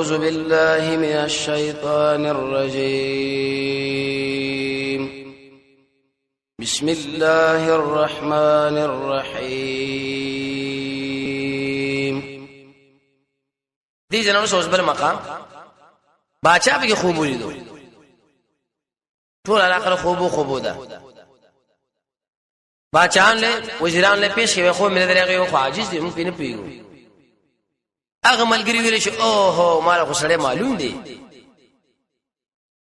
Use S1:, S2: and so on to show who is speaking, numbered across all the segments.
S1: أعوذ بالله من الشيطان الرجيم بسم الله الرحمن الرحيم. دي جنانو سوز بل مقام باچا به خوب ولیدو ټول علاقه خوبو ده باچان له وزیران له پیش کې خو مې درغه خو عاجز دي مونږ نه پیګو هغه ملګری ویل شي اوه مال خو سره معلوم دي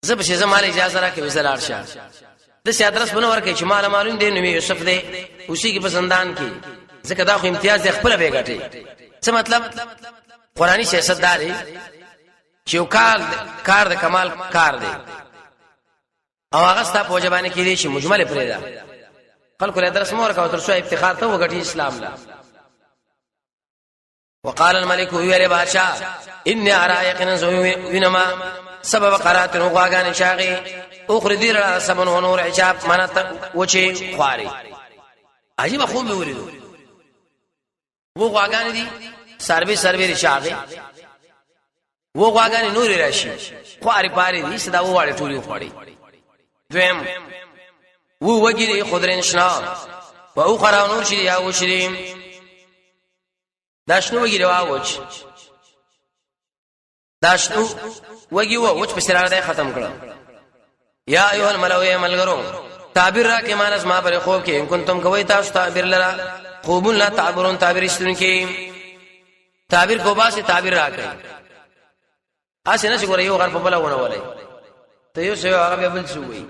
S1: زب شي زماله اجازه راکې وزلار شه د سیادرس بنو ورکه چې مال معلوم دي نو یوسف دې اوسې کې پسندان کې ځکه دا خو امتیاز د خپل به غټي څه مطلب قرآنی سیاست داري چې کار د کمال کار دی او هغه ستا په وجبانه کې دي چې مجمل پرې ده خلکو له درس مور کا تر څو افتخار ته وګټي اسلام لا. وقال الملك ويل بادشاہ اني ارى يقينا وينما سبب قرات وغاغان شاغي اخرج لنا سبن ونور عشاب منات وچي خواري عجيب خو به وريدو وغاغان دي سروي شاغي وغاغان نور راشي خواري پاري دي صدا وواړي ټولي خواري دویم وګيري خضرين شنا واخرى نور شي يا وشريم داشنو وګيري واوچ داشنو وګي ووچ په سرار ده ختم کړه. یا ایه الملوی ملګرو تعبیر را کې مانس ما پر خوب کې ان کنتم کوي تاسو تعبیر لرا خوب لا تعبرون تعبیر استون کې تعبیر کو باسه تعبیر را کوي اسنه چې ګور یو غر په بلا ونه ولای ته یو څه هغه بل څه وي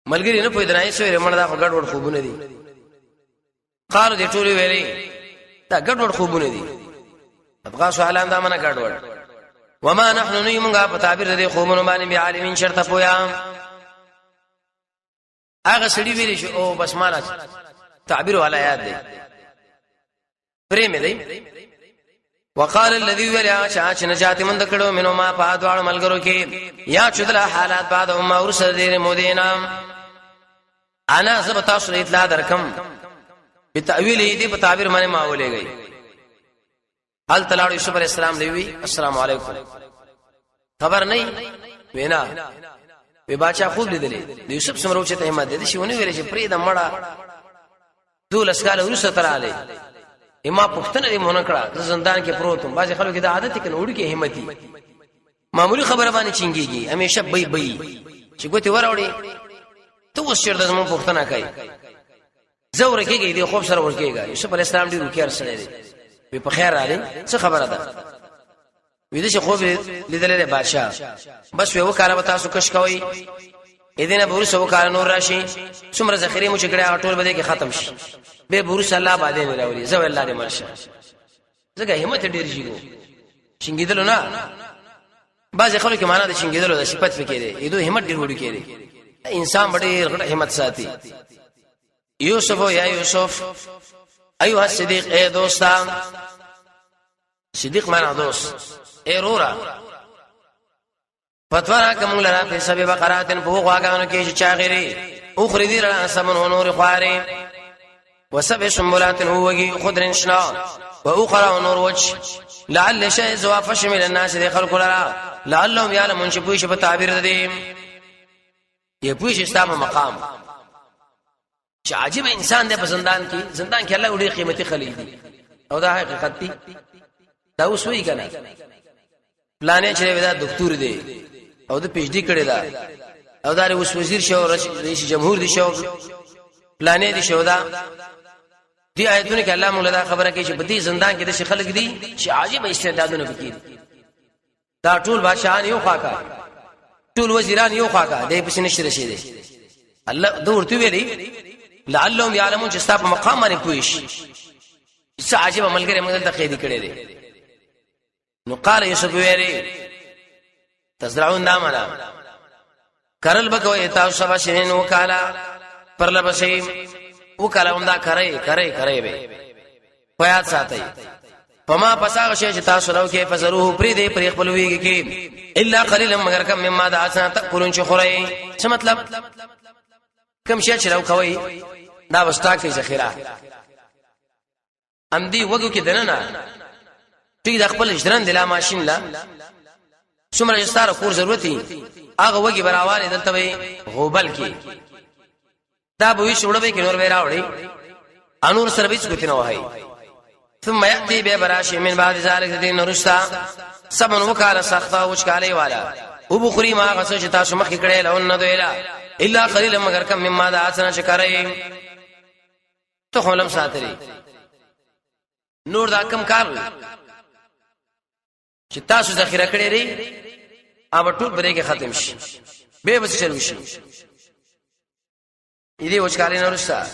S1: ملګری نه پوي درای سوې رمن دا غډ وډ خوبونه دي قالو دې ټولي ویلي دا غډ وډ خوبونه دي ابغا سوالان دا منه غډ وډ وما نحن نيمغا په تعبیر دې خوبونه باندې بي عالمین شرط پویا هغه سړي ویلي شو او بس مالا تعبیر والا یاد دی پرېمه دی. وقال الذي ولیا چې نجات مند کړو منو ما په دوړ ملګرو کې یا چدل حالات بعد ما ورسل دې مودینا انا سبتا سو اطلاع درکم بتاویل دې په تعبیر باندې ما ولېږي. ال تلاړو یوسف علی السلام دی السلام علیکم خبر نه وینا وی باچا خوب لیدلې یوسف سمرو چې ته همت دې شي ونی ویلې چې پرې د مړه دولس کال ورسره تراله اما پښتنه دې مونږ کړه زندان کې پروتم باز خلکو کې د عادت کې نوړي کې همتي معمولی خبره باندې چنګيږي همیشه بي چې ګوتې وراوړي ته وسچر د زمون پښتنه کوي زور کېږي دې خوب سره ورکېږي یوسف علی السلام دې وکړ سره دې په خیر راځي څه خبره ده وې دې خوب لیدلې بادشاہ بس یو کار به تاسو کښ کوي اذن بورس وکړه نور راشي څومره ذخیره مو چې کړه ټول به کې ختم شي به بورس الله باندې نه راولي زو الله دې مرشه زګه همت ډیر شي شینګیدل نه بعض خلکو کې معنا د شینګیدل د صفت فکرې ایدو همت ډیر وړي کېږي انسان ډېر غټ همت ساتي. یوسف یا یوسف ایها الصدیق اے دوستان صدیق معنا دوست اے رورا فتوا کوم لرا په سبب بقراتن په غواګانو کې چې غيري اخرجي لنا سمن ونور خواري وسبع سنبلات وغي خضر شنا واخرى ونور وجه لعل شيء زوافش من الناس دي خلق لرا لعلهم يعلمون شبوش په تعبیر دي يپوش استام مقام چې عجیب انسان دې په زندان کې الله وړي قیمتي خلید دي او دا حقیقت دي دا اوس وی کنه پلانې چې ودا دکتور دی او د پی ایچ ډی کړی دا او دا اوس وزیر شو رئیس جمهور دی شو پلانې دی شو دا دی آیتونه کې الله موږ دا خبره کوي چې بدی زندان کې د خلک دي چې عجیب استعدادونه وکړي دا ټول بادشاہان یو خاکا ټول وزیران یو خاکا دې پس نشي رشي دي الله دورته ویلي لعلهم يعلمون چې ستاسو مقام باندې پويش څه عجیب عملګری موږ ته قیدی کړی دی. نو قال یوسف ویری تزرعون دامنا کرل بکوي تاسو سبا شین وکالا پرله بسې وکالا همدا کرے به پیات ساتي پما پساغ شي چې تاسو راو کې فزروه پری دې پری خپل ویږي کې الا قليلا مگر کم مما دعسنا تاكلون شخري څه مطلب کم شي چې راو کوي دا وستا کې ذخیره ام دی وګو کې دنه ټیک د خپل ژوند د لا ماشين لا څومره ستاره کور ضرورتي هغه وګي براواله دلته وي غوبل کې دا به شوړوي کې نور وراوړي انور سرویس کوتي نه وای ثم ياتي ببراش من بعد ذلك دين رشتا سبن وکاله سختا وشکاله والا وبخري ما غسو چې تاسو مخ کړه له ان دویلا الا قليلا مگر کم مما دا اسنه شکرای ته خلم ساتري نور دا کم کار چې تاسو ذخیره کړی لري اوب ټول بری کې ختم شي به بس چلو شي دې وشکاله نه رستا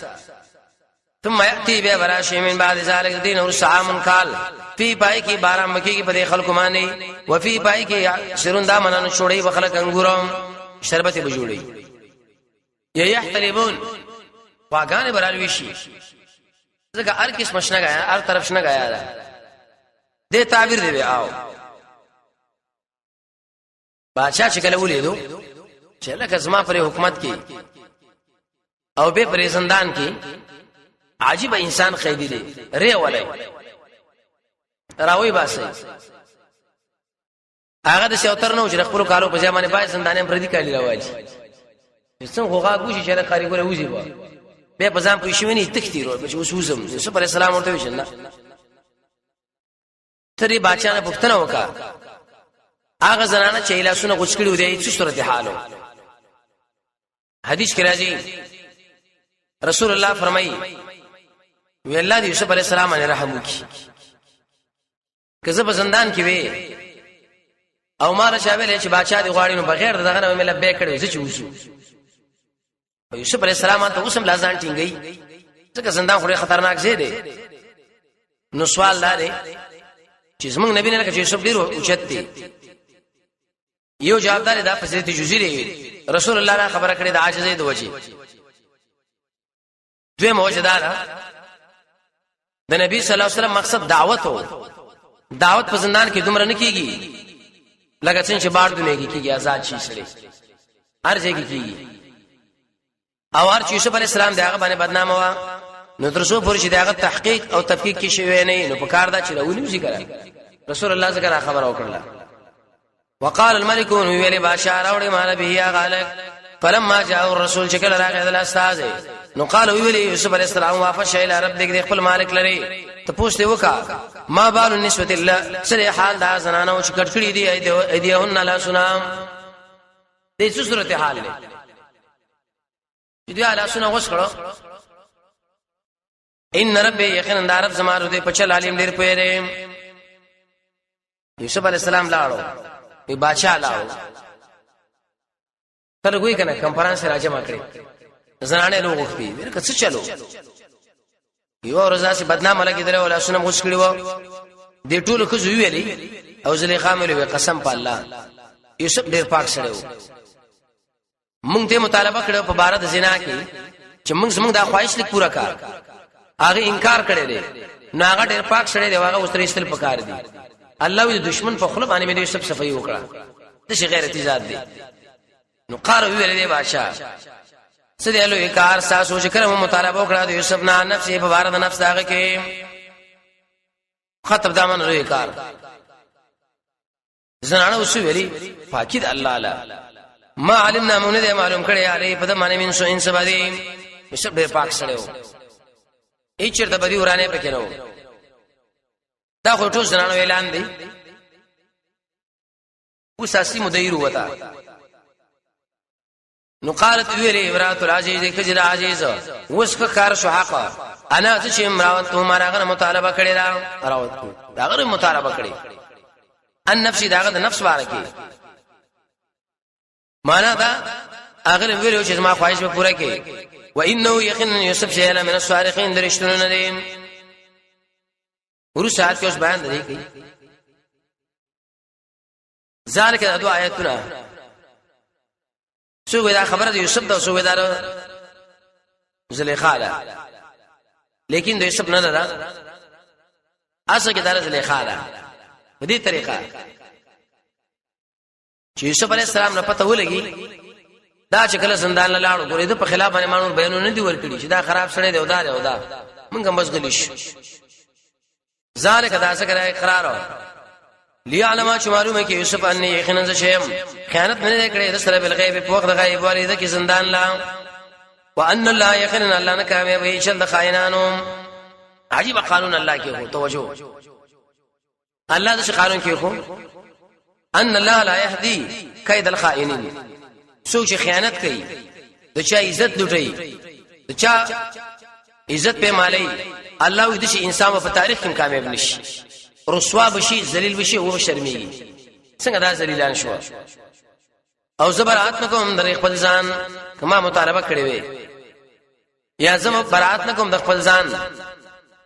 S1: ثم ياتي ببراش من بعد ذلك دين ورسعام قال في پای کې 12 مکی کې په خلکو مانی وفي پای کې شرون دا منن شوړې وخلک انګورم شربت به جوړي يحتلبون واغان برالوي شي ځکه هر کس مشنه غیا هر طرف شنه غیا دې تعبیر دی آو بادشاہ چې کله ولیدو چې لکه زما پر حکومت کې او به پر زندان کې عجیب انسان خیدی دی ری ولای راوی باسي هغه د شوتر نو چې خپل کارو په ځمانه پای زندانې پردي کالی راوځي څنګه هغه ګوشي چې کاریګر وځي به په ځم پښوینی تختیرو چې وسوسم یوسف علی السلام ورته وشنه ترې بادشاہ نه پښتنه وکا هغه زنانه چې لاسونه غوښکړي ودی څه صورت حالو حدیث کې راځي رسول الله فرمایي وی الله دې یوسف علی السلام باندې رحم وکي کزه په زندان کې وي او مار شاویل چې بادشاہ دی غواړي نو بغیر دغه نه مله به کړو چې وسو یوسف علی السلام ته اوسم لازان ټینګي ځکه زندان خوري خطرناک ځای دی نو سوال لاره چې زمونږ نبی نه کې یوسف ډیر اوچت دی یو جوابدار دا فضیلت جزیره رسول الله را خبره کړې د عاجزۍ د وجه دوی موجوداله د نبی صلی الله علیه وسلم مقصد دعوت و دعوت په زندان کې دومره نه کیږي لکه څنګه چې بار دنیاږي کیږي آزاد شي سره هر ځای کې کیږي او هر چې یوسف علی السلام دغه باندې بدنامه وا نو تر څو پورې چې دغه تحقیق او تفکیک کې شوی نه نو په کار دا چې راونی ذکر رسول الله ذکر خبر وکړه وقال الملك ویلی بادشاہ راوړي مال به غالک فلما جاء الرسول شکل راغی د استاد نو قال ویلی یوسف علی السلام واپس شیل رب دې خپل مالک لري ته پوښتنه وکا ما بال النسوه الله سره حال دا زنانو چې کټکړي دي ايديهن لا سنام دې څه صورت حال دی دې لا سنا وس کړو ان ربي یقینا دارب زمارو دې پچل عالم ډیر پېره یوسف علی السلام لاړو ای بادشاہ لاړو تر کوئی کنه کنفرانس راځه کړی زنانه لوګ وختي ورکه څه چلو یو ورځ چې بدنامه لګی درو ولا سنم غوښ کړی و دې ټول خو زوی ویلی او زلیخا مې وی قسم په الله یوسف ډیر پاک سره و مونږ ته مطالبه کړو په بار د زنا کې چې مونږ زمونږ د خواهش لیک پورا کړ هغه انکار کړی دی نو هغه ډیر پاک سره دی هغه اوس ترې استل پکار دی الله وی دشمن په خپل باندې مې یوسف صفای وکړه د شي غیرتی ذات دی نو قار ویل دی بادشاہ سدي له کار ساسو چې کرم مطالبه وکړه د یوسف نه نفس په بار د نفس داغه کې خطب دامن له کار زنانه اوس ویلي پاکید الله لا ما علمنا مون دې معلوم کړي علي په دمانه من سو انس باندې یوسف ډېر پاک سره و هیڅ چرته بدی ورانه پکې نو دا خو ټول زنانه اعلان دي اوس اسی مدیر وتا نو قالت ویلی امرات العزیز کجر عزیز وسخ کار شو حق انا چې امرات مارغه مطالبه کړی دا راوت دا غره مطالبه کړی ان نفسي داغه نفس بارکی معنا دا اگر ویلو چې ما خواهش به پوره کړي و انه یقینا یوسف شیلا من الصالحین درشتونه ندیم ورسات کې اوس بیان دی کوي ذالک د آیاتنا سو دا خبره د یوسف د سو ودار زلیخا ده لیکن د یوسف نه ده اصل کې د زلیخا ده په دې طریقه چې یوسف علی السلام نه پته ولګي دا چې کله زندان لاړو ګورې د په خلاف باندې مانور بیانونه دي ورکړي چې دا خراب سره دی او دا مونږ هم بس غلیش ذالک دا ذکر اقرار لیعلم چې معلومه کې یوسف ان یقینا شیم خیانت نه کړې د سره بل غیب په وخت د غیب والده کې زندان لا وان الله یقینا الله نه کامیابی چل د خائنانو عجیب قانون الله کې هو توجه الله د قانون کې هو ان الله لا يهدي كيد الخائنين سوچ خیانت کوي د چا عزت لټي د چا عزت په مالي الله دې شي انسان په تاریخ کې کامیاب نشي رسوا بشي ذلیل بشي او شرمېږي څنګه دا ذلیلان شو او زبرات نکوم در خپل ځان کما مطالبه کړې وي یا زم برات نکوم د خپل ځان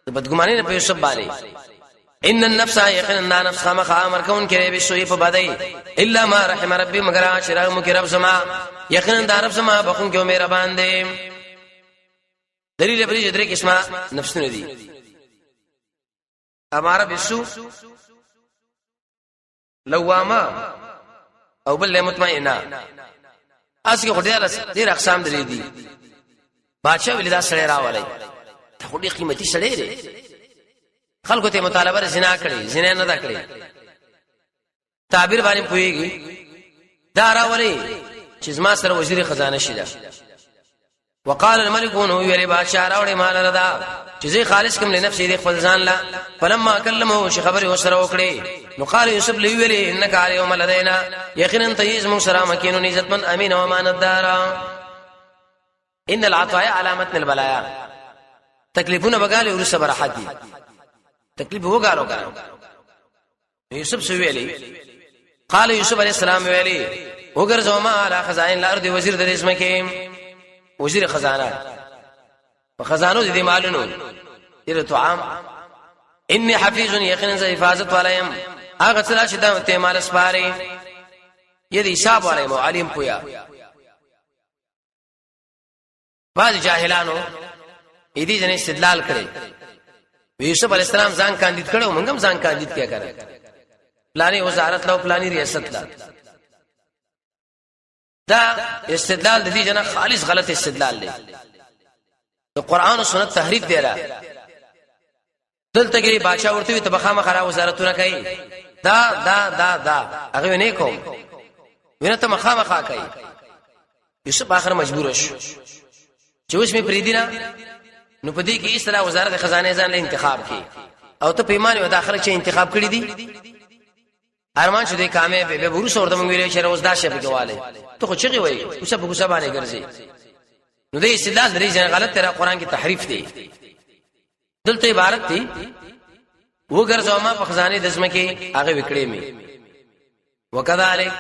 S1: د بدګمانۍ نه په یوسف باندې ان النفس یقینا نفس خامخ امر کون کې به سوې په بدای الا ما رحم ربي مگر اشرا مکرب سما یقینا د رب سما بخون کې مهربان دي دلیل بری درې قسمه نفسونه دي اماره بالسوء لوامه او بل مطمئنه اسکه خدای ډېر اقسام دي بادشاہ ولیدا سره راولای ته خو ډېر قیمتي سره دی خلکو ته مطالبه زنا کړي زنا نه دا کړي تعبیر باندې پويږي دا راولي چې زما سره وزیر خزانه شیدا وقال الملك انه ویلی بادشاہ راوړي مال ردا چې زی خالص کوم لنفسي دی خپل ځان لا فلما كلمه شي خبره وسره وکړي نو قال يوسف لي ویلی انك اليوم لدينا يقينا تيز من سلام مكين عزت من امين ومان الدار ان العطايا علامه البلايا تکلیفونه بغاله ور صبر حدي تکلیف وګارو کنه یوسف سویلی قال یوسف علیہ السلام ویلی وګرځو ما علی خزائن الارض وزیر د اسمه کې وزیر خزانه په خزانو دي مالونو دغه طعام انی حفیظ یقینا حفاظت علایم هغه څه چې د مال سپاری یدي حساب علایم علیم پویا بعض جاهلانو دې جن استدلال کړي یوسف علیہ السلام ځان کاندید کړو موږ هم ځان کاندید کیا کړه پلاني وزارت لا پلاني ریاست لا دا استدلال د دې جنا خالص غلط استدلال دی د قران او سنت تحریف دی را دلته کې بادشاہ ورته ته بخامه خرا وزارتونه کوي دا هغه نه کوم ونه ته مخامه خا کوي یوسف اخر مجبور شو چې اوس می پریدینا نو پدې کې اسره وزارت خزانه ځان له انتخاب کې او ته پیمانه و داخله چې انتخاب کړی دي ارمان شو دې کامه به ورس ورته مونږ ویلې چې روز دا شپه کې والے ته خو چغي وای اوسه په کوڅه باندې ګرځي نو دې استدلال لري چې غلط تر قرآن کې تحریف دی دلته عبارت دی وګرځو ما په خزانه د اسمه کې هغه وکړې می وکذالک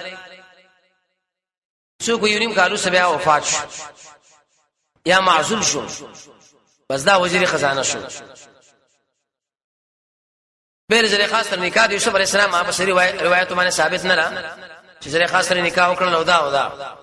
S1: څو کو یونیم کالو سبیا وفات شو یا معزول شو بس دا وزیر خزانه شو بیر زری خاص تر نکاح یوسف علیہ السلام په سری روایتو باندې ثابت نه را چې زری خاص تر نکاح وکړل او دا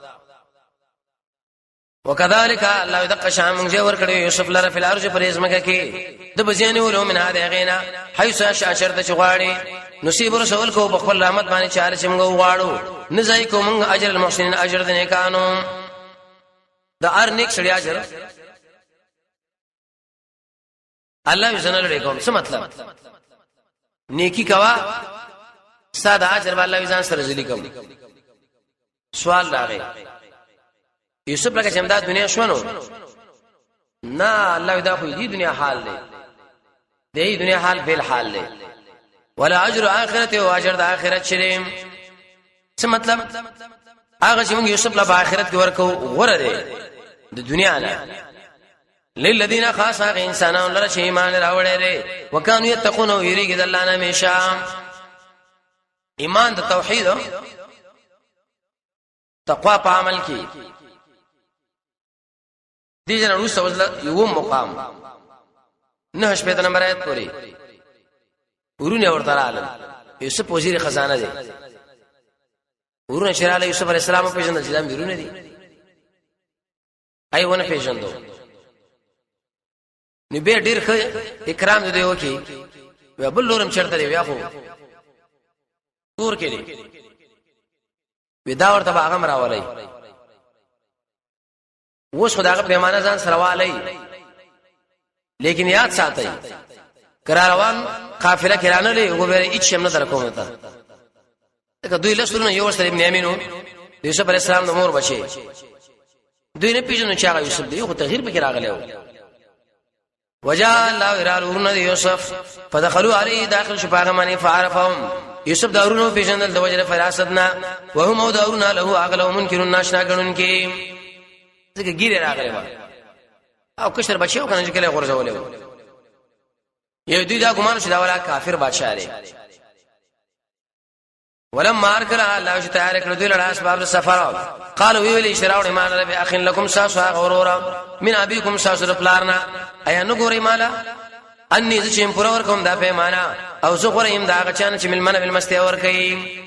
S1: وکذالک الله دق شان مونږ ور کړو یوسف لره فل ارج پر اسمه کې د بزین ولو من هذه غینا حيث اشرت چغواړي نصیب رسول کو بخل رحمت باندې چاله چې مونږ واړو نزای کو مونږ اجر المحسنین اجر د نیکانو د ار نیک سړي اجر الله یې زنه کوم څه مطلب نیکی کوا ساده اجر الله یې ځان سره ځلی کوم سوال راغی یوسف لکه چې امداد دنیا شونو نه الله دا خو دې دنیا حال دی دې دنیا حال بل حال دی ولا اجر اخرت او اجر د اخرت شریم څه مطلب هغه چې موږ یوسف له اخرت کې ورکو غره دی د دنیا نه للذین خاص هغه انسانان لره چې ایمان راوړل لري وکانو یتقون او یریګ د الله نه همیشه ایمان د توحید تقوا په عمل کې دې جن روس وزل یو مقام نه شپه نمبر آیت پوری ورونه ورته رااله یوسف وزیر خزانه دی ورونه شراله یوسف علی السلام په جن اسلام ورونه دي ایونه پیژندو نو به ډیر اکرام دی وکي بل لورم چرته دی بیا خو تور کې دی ودا ورته هغه مراولای وښ خدایغه پیمانه ځان سره والي لیکن یاد ساتئ کراروان قافله کرانه له وګوره هیڅ شم نه درکوم ته دا دوی له سره یو سره ابن امینو یوسف علی السلام د مور بچي دوی نه پیژنو چې هغه یوسف دی خو تغییر به راغلی وجاء الله رالورن یوسف فدخلوا علی داخل شپاغه معنی فعرفهم یوسف دارونو پیژندل د وجره فراستنا وهم دارون له اغلو منکر ناشنا غنون کې څنګه ګیره راغلی و او کشر بچیو کنه چې کله غرزولې یو دوی دا ګمان شو دا ولا کافر بادشاہ دی ولما ارکل الله چې تیار کړو دوی له اسباب سفر قالوا ویل شراو ایمان رب اخ لكم ساسا غرورا من ابيكم ساسا پلارنا ایا نو ګورې مالا انی چې پور ور کوم دا پیمانه او زه غورم دا غچان چې ملمنه بالمستی ور کوي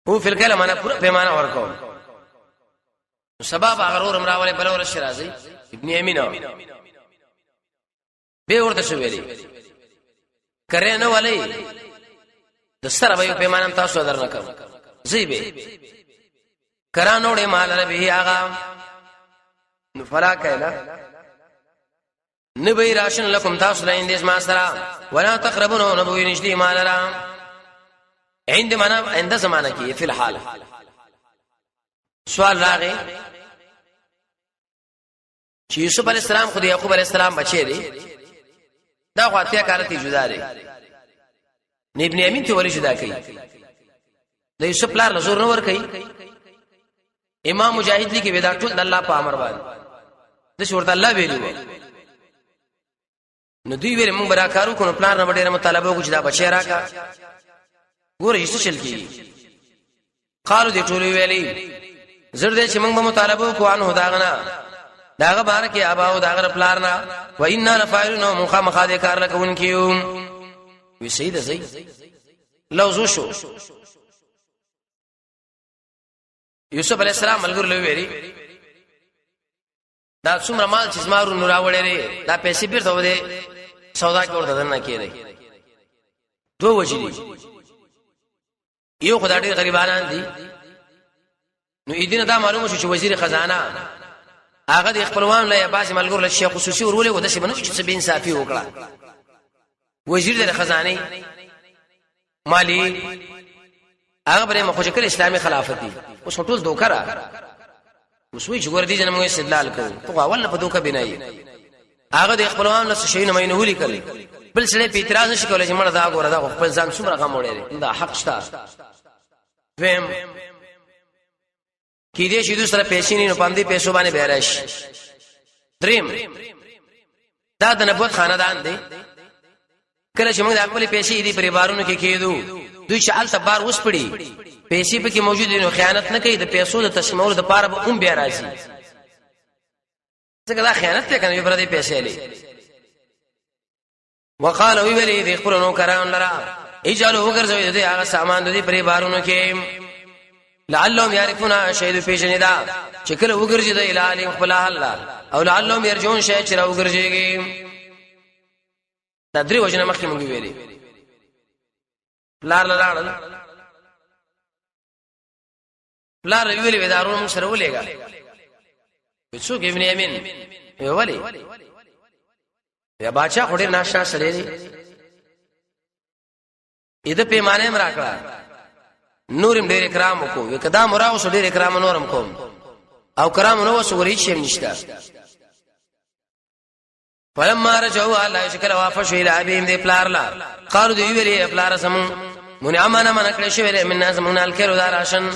S1: او فل کلمه انا پور پیمانه ور کوم سبب غرور امراوله بلور شرازی ابن یمینه به ورته شو ویلي کرے نه ولې د سره به پیمانه تاسو درنکم زیبه کرانوړې مال ربي آغا فلا کایلا نبی راشن لكم تاسو له اندیس ما سره ولا تقربون نبوی نشدي مال را عند زمانه کې فی الحال سوال راغی چې یوسف علی السلام خو د یعقوب علی السلام بچی دی دا غواتیا کارته جدا دی نه ابن امین ته ولې جدا کوي د یوسف لار زور نه ور کوي امام مجاهد لیکي ودا ټول الله په امر باندې د شورت الله ویلو نو دوی ویل موږ برا کارو کو پلان نه ډېر مطالبه وکړو چې دا بچی راکا ګوره هیڅ چل کی قالو دې ټول ویلي زړه دې چې موږ مطالبه وکړو انه داغه بارکه اباو داغه پلارنا و اننا لفاعلون مخامخ دې کار لکون کیو وی سید زئی لوزو شو یوسف علی السلام ملګر له ویری دا څومره مال چې زمارو نور راوړې دا پیسې بیرته ودی سودا کې ورته نه کېږي دوه وجې یو خدای ډېر غریبانان دي نو اېدینه دا معلومه شو چې وزیر خزانه هغه د خپلوان له عباس ملګر له شیخ خصوصي ورولې و د شي بنو چې بین صافي وکړه وزیر د خزانه مالی هغه بره مخه کړ اسلامي خلافت دي اوس ټول دوکره وسوي چې ګور دي جن موږ استدلال کوو په اول نه په دوکه بنای هغه د خپلوان له شي نه مینه ولي کړي بل سره په اعتراض نشي کولای چې مړه دا ګوره دا خپل ځان څومره غم وړي دا حق شته فهم کې دې شي دوسره پیسې نه پاندې پیسو باندې بیرش دریم دا د نبوت خاندان دی کله چې موږ د خپل پیسې دې پریوارونو کې کېدو دوی شال تبار اوس پړي پیسې پکې موجود دي نو خیانت نه کوي د پیسو د تشمول د پاره به هم بیا راځي څنګه دا خیانت ته کوي پر دې پیسې لې وقالو ویلي دې خپلونو کران لرا اجالو وګرځوي دې هغه سامان دې پریوارونو کې لعلهم يعرفون شهید پیشندا چې کله وګرځي د الهي خپل الله او لعلهم يرجون شهید چې وګرځيږي دا درې وجنه مخکې مونږ ویلي لار ویلي ودارون سره ولېګا څوک ابن یمین ویلي یا بادشاہ خوري ناشنا سره دی اې د پیمانه مرا کړه نورم ډېر کرام وکړو وکدا مراو سره ډېر کرام نورم کوم او کرام نو وسوري شي نشته فلما رجعوا الله شکر وافشوا الى ابيهم ذي پلارلا قالوا ذي ویلي پلار سم من امانه من کړی شوی من ناس من الکرو داراشن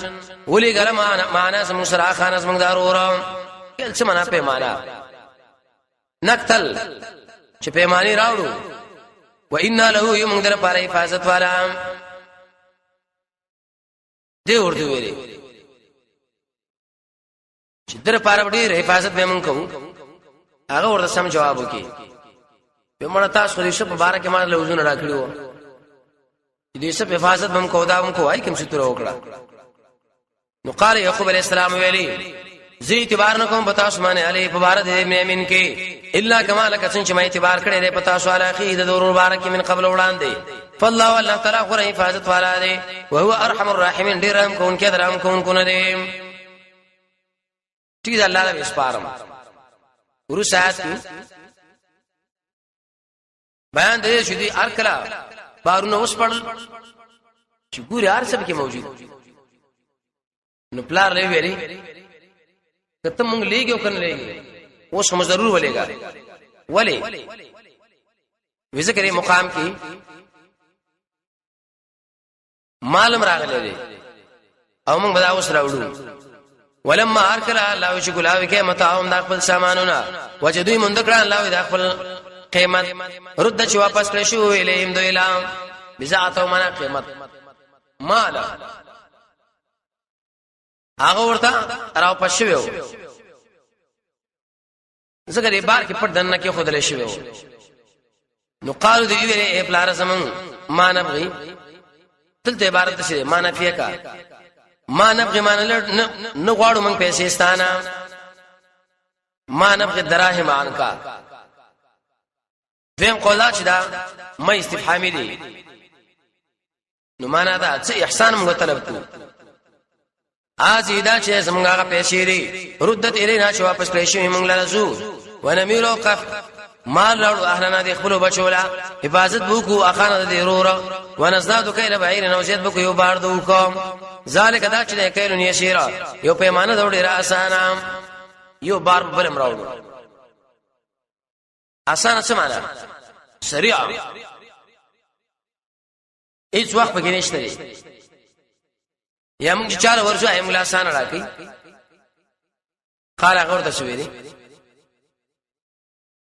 S1: ولي ګرم معنا سم سرا خان سم دارور کله څه معنا په معنا نقتل چې په معنی راوړو و ان له يوم در پر حفاظت والا دی ورته ویلي چې در پر وړي حفاظت به مونږ کوو هغه ورته سم جواب وکي په مړه تاسو دې شپ مبارک ما له وزن راکړو دې شپ حفاظت هم کو دا هم کوای کوم څه تر وکړه نو قال يعقوب عليه السلام ویلي زی اعتبار نکوم پتا اسمانه علی مبارک ابن امین کې الا کمال کسن چې ما اعتبار کړي دې پتا سو علی اخی د دور مبارک من قبل وړاندې فالله والله تعالی خو حفاظت والا دی او هو ارحم الراحمین ډیر رحم کوونکی درام کوونکی نه دی چې الله له اسپارم ورو سات بیان دې شو دي ارکلا بارونه اوس پړل چې ګوري هر څه کې موجود نو پلار لې ویلي کته مونږ لېګو کنه لېګو اوس هم ضرور ولېګا ولې وذکر مقام کې معلوم راغلی دی او موږ بدا اوس راوړو ولما ارکل الله چې ګلاوي کې متاهم د خپل سامانونه وجدوی مندکړه الله د خپل قیمت رد چې واپس کړی شو الیم دو الام بزعته منا قیمت مال هغه ورته راو پښیو زګری بار کې پټ دنه کې خودلې شوی نو قالو دی ویلې پلار زمون ما نبغي تلته عبارت شه ما نفیه کا ما نبغي ما نه غواړو مونږ پیسې ستانه ما نبغي دراهم عنکا دیم قولا چې دا ما استفهامي دي نو معنا دا چې احسان موږ طلب کو ازیدا چې زمونږه پیسې دي ردت الینا چې واپس کړی شي موږ لرزو ونمیلو قف مال لړو اهلنا دي خپل بچولا حفاظت بوکو اخانه دي رورا ونزداد کيل بعير نوزيد بوکو یو بار دو کوم ذالک دا چې کيل يسيرا یو پیمانه دوړي را اسانه یو بار بلم راوړو اسانه څه معنا سریع هیڅ وخت پکې نشته دي یا موږ چې 4 ورځو ایم لا اسانه راکې قال هغه ورته شوې دي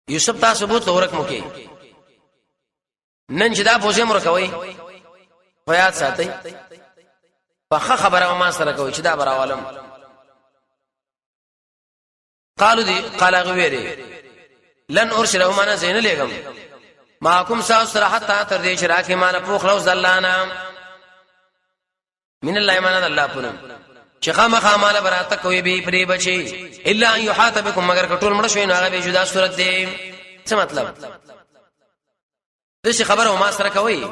S1: یوسف تاسو بو تورک مو کې نن چې دا بوزه مور کوي خیال ساتي په خبره ما سره کوي چې دا براولم قالو دي قال غويري لن ارسله انا زين لګم معكم صراحت تر دې شراکه مان پوخ لو زلانا من الله ایمان الله پونم چې خامخا مال براته کوي به پری بچي الا ان يحاط بكم مگر کټول مړ شوی نو هغه به جدا صورت دی څه مطلب دغه خبره ما سره کوي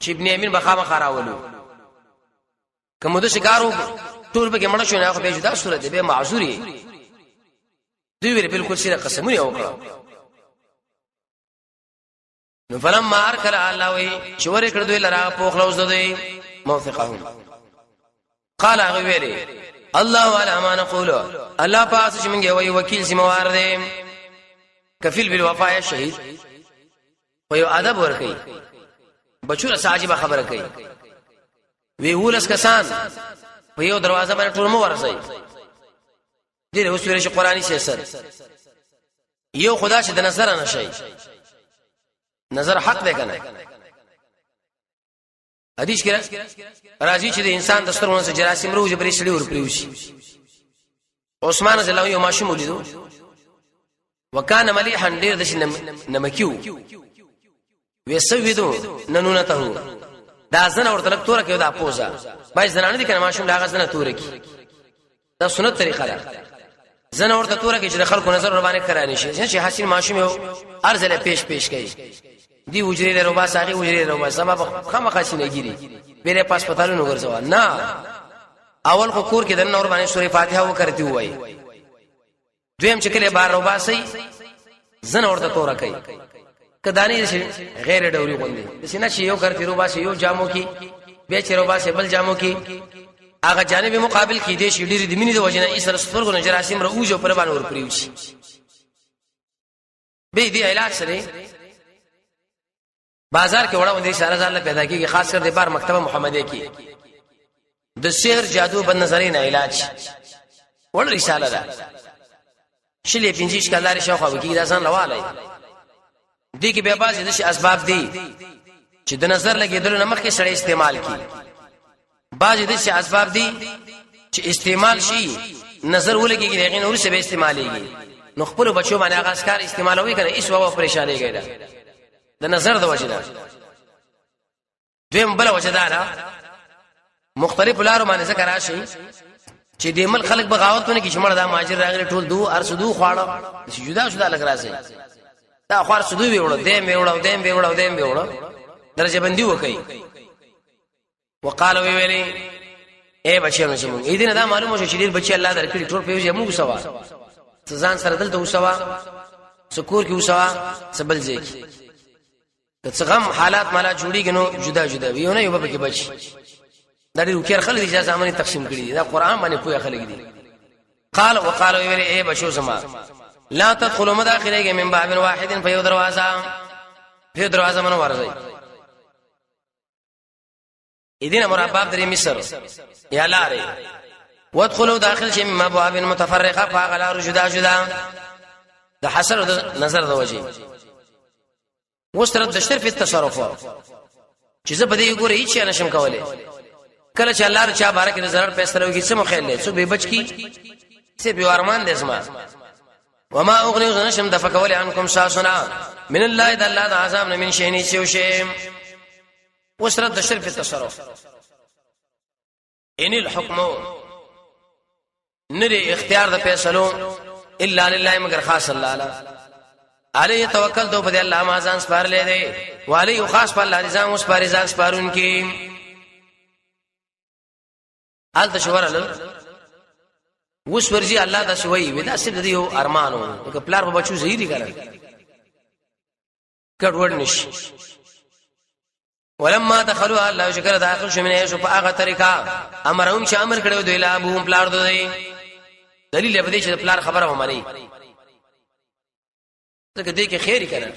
S1: چې ابن امین بخامخا راولو کوم د شکارو ټول به مړ شوی نو هغه به جدا صورت دی به معذوري دوی ویل بالکل سره قسمونه وکړه نو فلما ارکل الله وی شور کړ دوی لرا پوخ لوز دوی موثقهم قال غويري الله على ما نقول الله پاس چې موږ وي وکیل سیموار دي کفیل بالوفاء شهید په یو ادب ور کوي بچو ساجيبه خبره کوي وی ولس کسان په یو دروازه باندې ټول مو ورسي دې اوس ویل شي قرآني سیاست یو خدا چې د نظر نه شي نظر حق دی کنه حدیث کې راځي چې د انسان د سترګو څخه جراثیم روزه پرې شړي ور پریوشي عثمان رضی الله عنه ماشوم ولیدو وکانه مليحا ډیر د نمکیو وسویدو ننونته دا زنه ورته لک تور کې دا پوزا بای زنانه دي کنه ماشوم لاغه زنه تور کې دا سنت طریقه ده زنه ورته تور کې چې خلکو نظر روانه کرانی شي چې حسین ماشوم یو ارزله پیش کوي دی وجری له روبا ساغي وجری له روبا سبب خامخا سینګيري بیره پاس پتالو نو ګرځوا نه اول خو کور کې د نور باندې سورې فاتحه وکړتي وای دویم چې کله بار روبا سي زنه ورته تور کوي کدانی شي غیر ډوري غوندي سینه چې یو کرتی روبا سي یو جامو کې به چې روبا سي بل جامو کې هغه جانب مقابل کې دي شي ډېری د مینې د وجنه ایسر سپورګو نه جراثیم راوځو پر باندې ور پریوشي به دې علاج سره بازار کې وړاندې اشاره ځاله پیدا کیږي خاص کر د بار مکتبه محمدیه کې د سحر جادو بد نظرې نه علاج وړ رساله ده شلې پنځه کلاري شاوخوا کې دا ځان لواله دي کې به بازي د اسباب دي چې د نظر لګیدل نه مخکې سړی استعمال کی بازي د اسباب دي چې استعمال شي نظر ولګيږي دغه نور څه به استعماليږي نو خپل بچو باندې هغه اسکار استعمالوي کنه ایس وو پریشانې کېده د نظر د وجه ده دویم بل وجه ده مختلف لارو باندې ذکر راشي چې د مل خلق بغاوتونه کې شمړ دا ماجر راغلي ټول دو ارسدو خواړه جدا لګ راځي دا خوار سدو ویوړو دیم ویوړو درجه بندي وکي وقالو ویلي اے بچیانو سمون اې دې نه دا معلومه شو چې دې بچي الله درکړي ټول پیوځي موږ سوا ځان سره دلته وسوا سکور کې وسوا سبل ځکي څنګه حالات مالا جوړیږي نو جدا جدا ویونه یو به کې بچ دا ډېر وکړ خلک چې ځامن تقسیم کړي دا قران باندې پوهه خلک دي قال وقالوا اي بشو سما لا تدخلوا مداخله من باب واحد في دروازه من ورځي اذن مرباب درې مصر یا لاره وادخلوا داخل شي من ابواب متفرقه فاغلا جدا جدا د حسر نظر د وجه وسترد دشتر په تصرف چې زه بده ګورې هیڅ نشم کولای کله چې الله رچا بارک نظر په سره وږي څه مخېل څه به بچ کی څه به ارمان دې اسما وما اغني نشم د فکول عنكم شاسنا من الله د الله د عذاب من شيء شيء شيء وسترد دشتر په تصرف ان الحكم نری اختیار د فیصلو الا لله مگر خاص الله علی توکل دو په الله ما ځان سپار لې دی والی خاص په الله ځان اوس پاره ځان سپارون کی ال تشورل وس ورجی الله د شوی ودا سید دیو ارمانو که پلار په بچو زهیری کړه کډ ورنش ولما دخلوا الله شکر داخل شو من ایسو په هغه طریقہ امرهم چې امر کړو دوی لا ابو پلار دوی دلیل به دې چې پلار خبره و مانی ځکه دې کې خیر کړه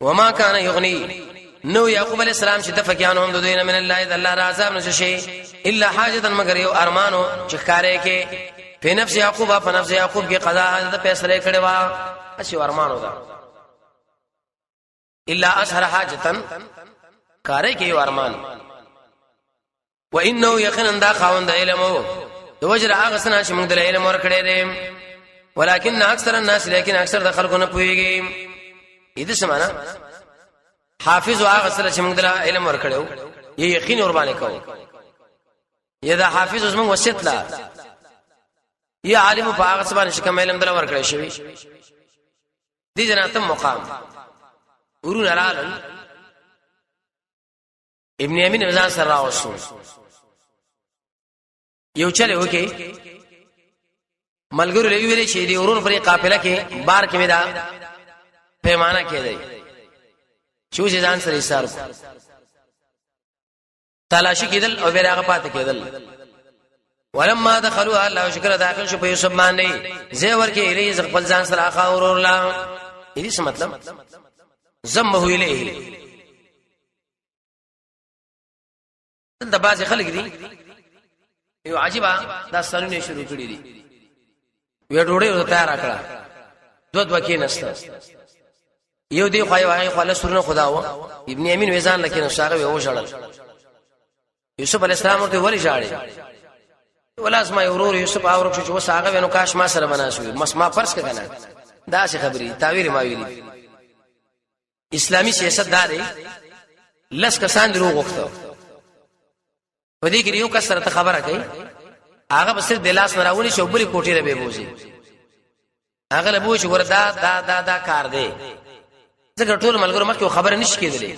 S1: وما كان يغني نو يعقوب عليه السلام چې دفقيانهم دوی من الله اذا الله راضي نو شي الا حاجه مگر یو ارمانو چې کارې کې په نفس يعقوب په نفس يعقوب کې قضا د فیصله کړي وا اسی ارمانو دا الا اشهر حاجه کارې کې یو ارمان وانه يقينا دا خوند علم د وجر هغه سنا چې موږ د علم ورکړې دي ولكن اکثر الناس لیکن اکثر د خلکو نه پويږي اې د سمانا حافظ هغه سره چې موږ د علم ورکړو یقین ور باندې کوو یا دا حافظ اوس موږ وصیت لا یا عالم په هغه سبحانه چې کوم علم دل ورکړی شوی دي جناتم مقام ورون علال ابن یمین ځان سره راوښو یو چله وکي ملګرو لوي ویلې چې دی ورون پرې قافله کې بار کې ودا پیمانه کې دی چې ځان سره ایثار کو تلاشي کېدل او بیرغه پات کېدل ولما دخلوا الله شکر داخل شو په یوسف باندې زه ورکه الی ز خپل ځان سره اخا ورور لا دې څه مطلب زمه الیه د باز خلک دي یو عجيبه داستانونه شروع کړی دي وی ډوړې تیار کړه دوه کې نسته یو دی خوای وای خپل سرونه خدا و ابن یمین وزان لکه نو شاغه و شړل یوسف علی السلام ورته ولی شاړي ولاس ما ورور یوسف اورک چې و شاغه نو کاش ما سره بناسوي مس ما پرس کنه دا څه خبري تعویر ما ویلي اسلامی سیاست داري لس کسان دروغ وخته په دې کې یو کس سره خبره کوي هغه بس د لاس راونی شو بری کوټې له به بوزي هغه له بوج وردا دا کار دی ځکه ټول ملګرو مخکې خبره نشي کېدلې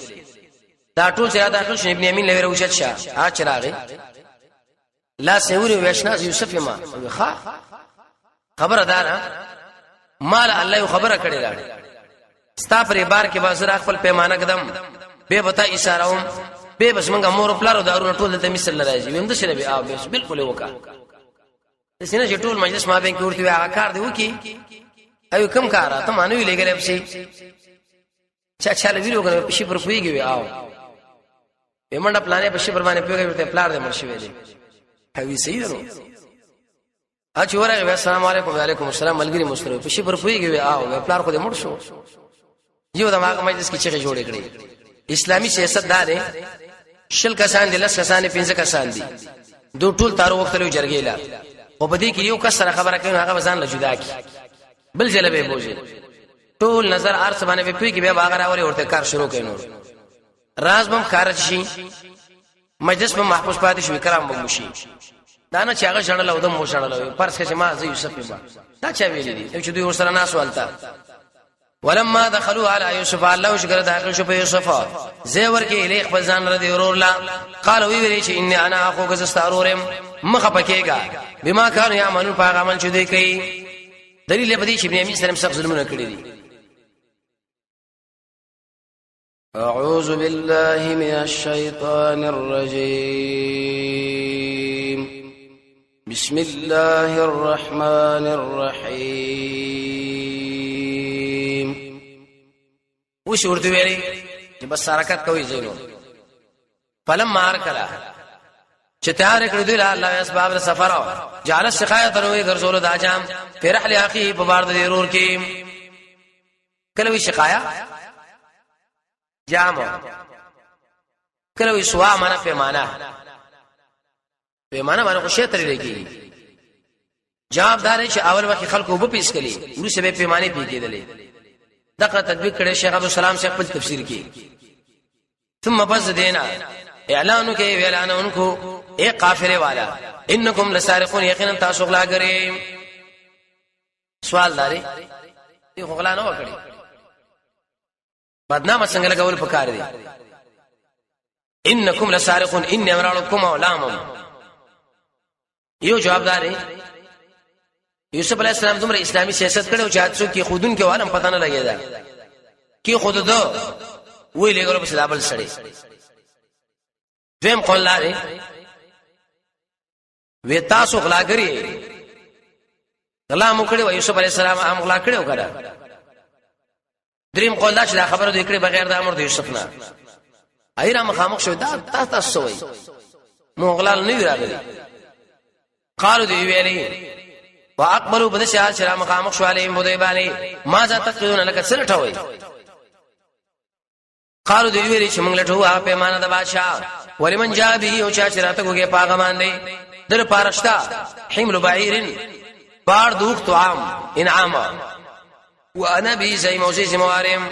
S1: دا ټول چې داخل شو ابن یمین لوي روشت شه ا چراغي لا سهوري وشناس یوسف ما ښا خبره دارا مال الله خبره کړی لا ستا پر بار کې بازار خپل پیمانه قدم به وتا اشاره هم به بس منګه مور پلارو دارو ټول د مثل لراځي ويم د شنه به او بالکل وکا سینه چې ټول مجلس ما بین کې ورته هغه کار دی وکي ایو کم کار ته مانوي لګره بشي چا ویلو کنه په شي پر پويږي وي او پیمنډ پلانې په شي پر باندې پیږي ته پلار دې مرشي وي هوي صحیح درو اچ ورغه السلام علیکم وعلیکم السلام ملګری مستر په شي پر پويږي وي او پلار خو دې مړ شو یو د ما مجلس کې چې جوړې کړې اسلامي سیاست دار شل کسان دي لس کسان 15 کسان دي دو ټول تارو وخت له جرګې لا او په دې کې یو کس سره خبره کوي هغه ځان له جدا کی بل جلبه بوزي ټول نظر ارس باندې په پی کې به باغ راوري ورته کار شروع کینو راز بم خارج شي مجلس په محفوظ پاتې شو کرام بم شي دا نه چې هغه شړل او د مو شړل پرس کې ما زه یوسف ما دا چا ویل دي چې دوی ورسره ناس والتا ولما دخلوا على يوسف الله شکر داخل شو په یوسف زیور کې الیخ بزان رضی ورور لا قال وی ویل چې ان انا اخوک زستارورم مخه پکېګا بما كانوا يعملون په عمل چې دوی کوي دلیل به دي چې ابن امین سلام سخت ظلمونه کړی دي أعوذ بالله من الشيطان الرجيم بسم الله الرحمن الرحيم وش ورته ویلي چې بس حرکت کوي زینو فلما ارکلا چې تیار کړو دی الله اسباب سفر جعل السقایت روي غرزول د اجام پر اهل اخي په بار د ضرور کې کله وی شقایا جام کله وی سوا معنا پیمانه باندې خوشی ترې لګي جوابدار چې اول وخت خلکو وب پیس کړي ورسې به پیمانه پی کېدلې دغه تطبیق کړي شیخ عبد السلام سے خپل تفسیر کې ثم بس دینا اعلان کې اعلان انکو اے قافله والا انکم لسارقون یقینا تاسو غلا غري سوال داري دی غلا نه وکړي بدنامه څنګه لګول پکار دي انکم لسارقون ان امرالکم اولام یو جوابدار یوسف علیہ السلام دومره اسلامی سیاست کړو چې حادثو کې خودون کې عالم پتا نه لګیدا کې خود دو وی لګول په سلابل سړی دیم قول لري وی تاسو غلا کړی غلا مو کړی و یوسف علیہ السلام هم غلا کړو کړه دریم قول دا چې خبره دوی کړی بغیر د امر د یوسف نه ایرا مخامخ شو دا تاسو وی مو غلا نه راغلی قالو دی ویلی واقبلوا بدشا شرا مقام شو عليهم مذيباني ماذا تقولون لك سرټوي قالو دی ویلی چې موږ لټو پیمانه د بادشاہ ولمن جاء به او چا چراته کوګه پاغمان دی در پارشتا حمل بعير بار دوخ طعام انعام وانا به زي موسى موارم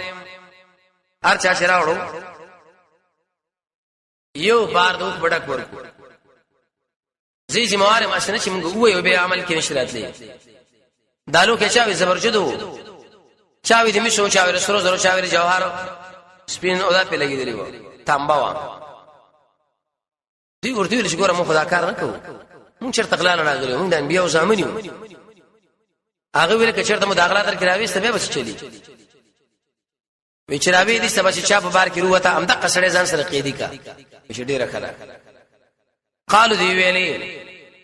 S1: ارچا شراوړو یو بار دوخ بډک ورکو زی زمواره ماشنه چې موږ وایو به عمل کې نشرات لې دالو کې چاوي زبرجدو چاوي د میشو چاوي رسول زرو چاوي جوهر سپین اودا په لګې دی وو تانبا وا دی ورته ویل چې ګوره مو خدا کار نه کوو مونږ چیرته غلانه راغلو مونږ د انبیو زامنیو هغه ویل چې چیرته مداخله تر کراوي سبب بس چلی وی چراوي دي سبا چې چا په بار کې روته امدا قصړې ځان سره قیدی کا چې ډیره خلا قالو دی ویلي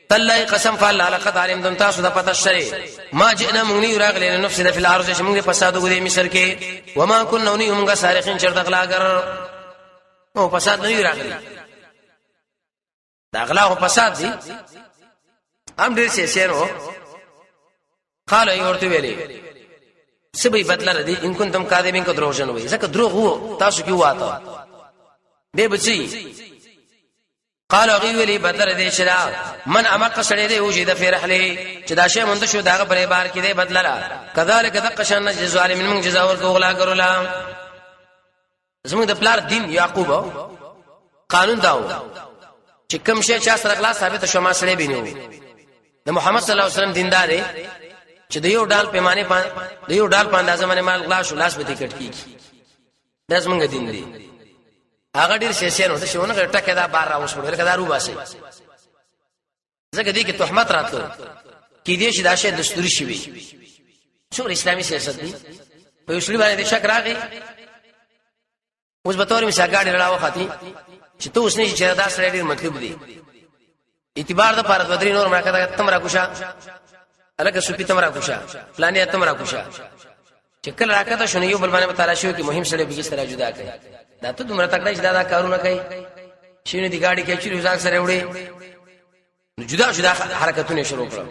S1: تلای قسم فالله لقد علمتم تاسو د پته شری ما جئنا مغنی راغلی نفسنا فی الارض چې موږ فساد وګړي مصر کې وما كنا نهم سارقین چرته غلاګر او فساد نه راغلی دا غلا او فساد دي هم ډیر څه شنو قالو ای ورته ویلي سبي بدل ردی ان کنتم کاذبین کو دروژن وي ځکه دروغ وو تاسو کې واته به بچي قالو غيولي بدر دې شرا من امق سړې دې وجد في رحله چې دا شی مونږ شو داغه پرې بار کې دې بدللا كذلك دقشن جزاء من جزاء ورکو غلا ګرلا زموږ د پلار دین یعقوب قانون داو چې کوم شی چې سره غلا ثابت شو ما سړې بینو د محمد صلی الله علیه وسلم دیندار چې د یو ډال پیمانه د یو ډال په اندازه باندې مال غلا شو لاس به ټیکټ کیږي دا زموږ دین دی هغه ډیر شیشانو ته شونه ټکه دا بار راوښوړل کدا رو باسي زګ دې کې تهمت راتلو کې دې چې دا شی دستوري شي څور اسلامي سیاست دی په اصول باندې شک راغی اوس به تورې مشه گاډي راو خاطي چې ته اوس نه چې دا سره ډیر مطلب دی اعتبار د پاره بدري نور ما کده تم را کوشا الګه سپی تم را کوشا فلانه تم را کوشا چې کله راکته شونه یو بل باندې مطالعه شو کې مهم سره به سره جدا کړي دا ته دومره تکړه چې دا کارونه کوي شینه دی گاډي کې چې ځان سره وړي جدا جدا حرکتونه شروع کړو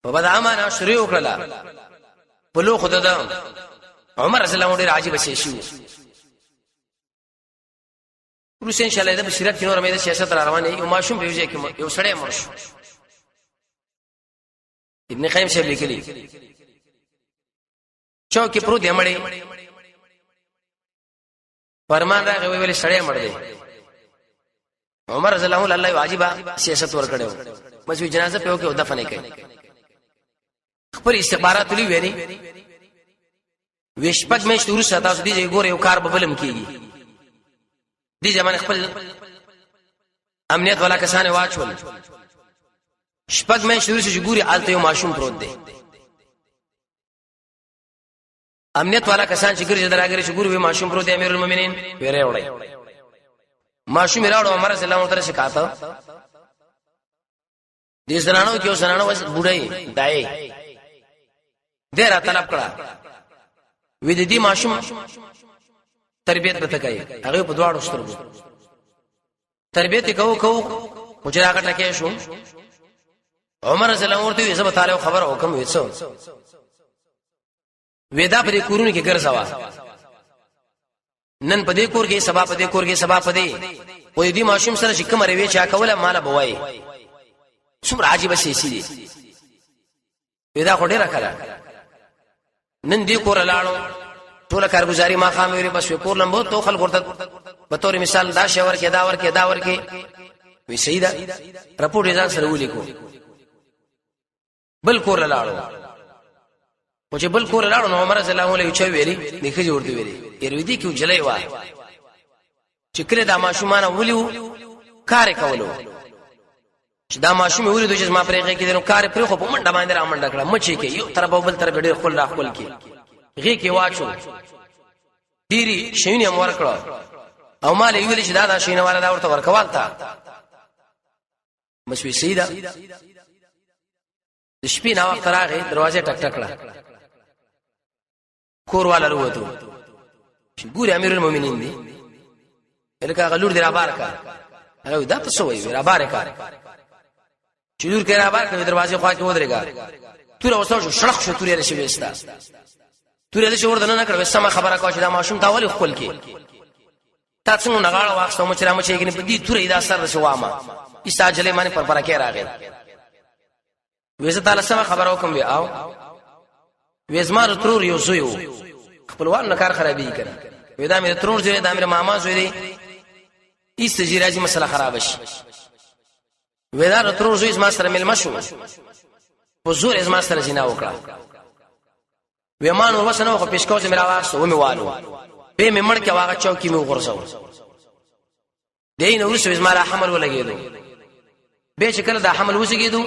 S1: په بعد امانه شروع کړل په لو خدای دا عمر رضی الله عنه راځي بشي شو روس ان شاء الله د بشریت کې نور مې د سیاست را روانه یو ماشوم په وجه کې یو سړی مړ شو ابن قیم سے لیکلی چوکي پرو دی مړی فرمان راغی ویل سړی مړ دی عمر رضی الله عنه واجبہ سیاست ور کړو بس وی جنازه په وکي دفن کړي خپل استخبارات لري ویلي وشپک مې شروع ساتاسو دي ګوره یو کار ببلم کیږي دي زمانه خپل امنیت والا کسانه واچول شپک مې شروع شي ګوري آلته یو ماشوم پروت دی امنیت والا کسان چې ګرځي دراګري چې ګور وي ماشوم پروت امیر المؤمنین ویره وړي ماشوم راوړ عمر رضی الله عنه شکایت دې زنانو کې زنانو وس بډای دای ډیر طلب کړه وې دې ماشوم تربيت به تکای هغه په دواړو سترګو تربيت کو چې راغټه کې شو عمر رضی الله عنه ورته زما تعالی خبر حکم وېڅو وېدا په دې کورونو کې ګرځوا نن په دې کور کې سبا په دې کور کې سبا په دې وې دې ماشوم سره چې کوم روي چا کوله مال بوای څومره عجیب شي دي وېدا خو ډیره کړه نن دې کور لاړو ټول کارګزاري ما خام ویری بس کور لمبو تو خلک ورته په تور مثال دا شاور کې دا ور کې وی سیدا رپورټ ځان سره ولیکو بل کور لاړو او چې بل کور لاړو نو عمر رضی الله عنه چې ویری دغه جوړ دی ویری یروي دي کې جلای و چې کله دا ماشومان ولیو کار کولو چې دا ماشوم ولیدو چې ما پرېږه کې نو کار پرې خو په منډه باندې را منډه کړه مچې کې یو طرف او بل طرف ډېر خپل را خپل کې غي کې واچو ډيري شینه مور کړه او مال ویل چې دا شینه والا دا ورته ورکوال تا مشوي سیدا د شپې نا وخت راغی دروازه ټک ټک کړه کور والا وروته چې ګوري امیر المؤمنین دی الکه غلور دی را بار کا هغه دا څه وایي را بار کا چې لور کې را بار کا دروازه خوا کې ودرېګا تور اوسو شړخ شو تورې رشي وستا تورې له شور دنه کړو سم خبره کوي دا ماشوم تا ولي خپل کې تاسو نو نغاړه واخستو مچرا مچې کې نه بدی تورې دا سر شو وامه استاجلې باندې پر پر کې راغی وېزه تعالی سم خبره وکم وی او وېزمار ترور یو زویو خپلوان نه کار خرابې کړه وې دا مې ترور زوی دا مې ماما زوی دی استجراجي مسله خراب شي وې دا ترور زوی ما سره مل مشو په زور از ما سره جنا وکړه وې ما نو وسنه خو پېښکو چې مې راوښته و مې والو به مې مړ کې واغه چوکي مې وغورځاو دین اوس وې ما را حمل ولګېدو به چې کله دا حمل وسګېدو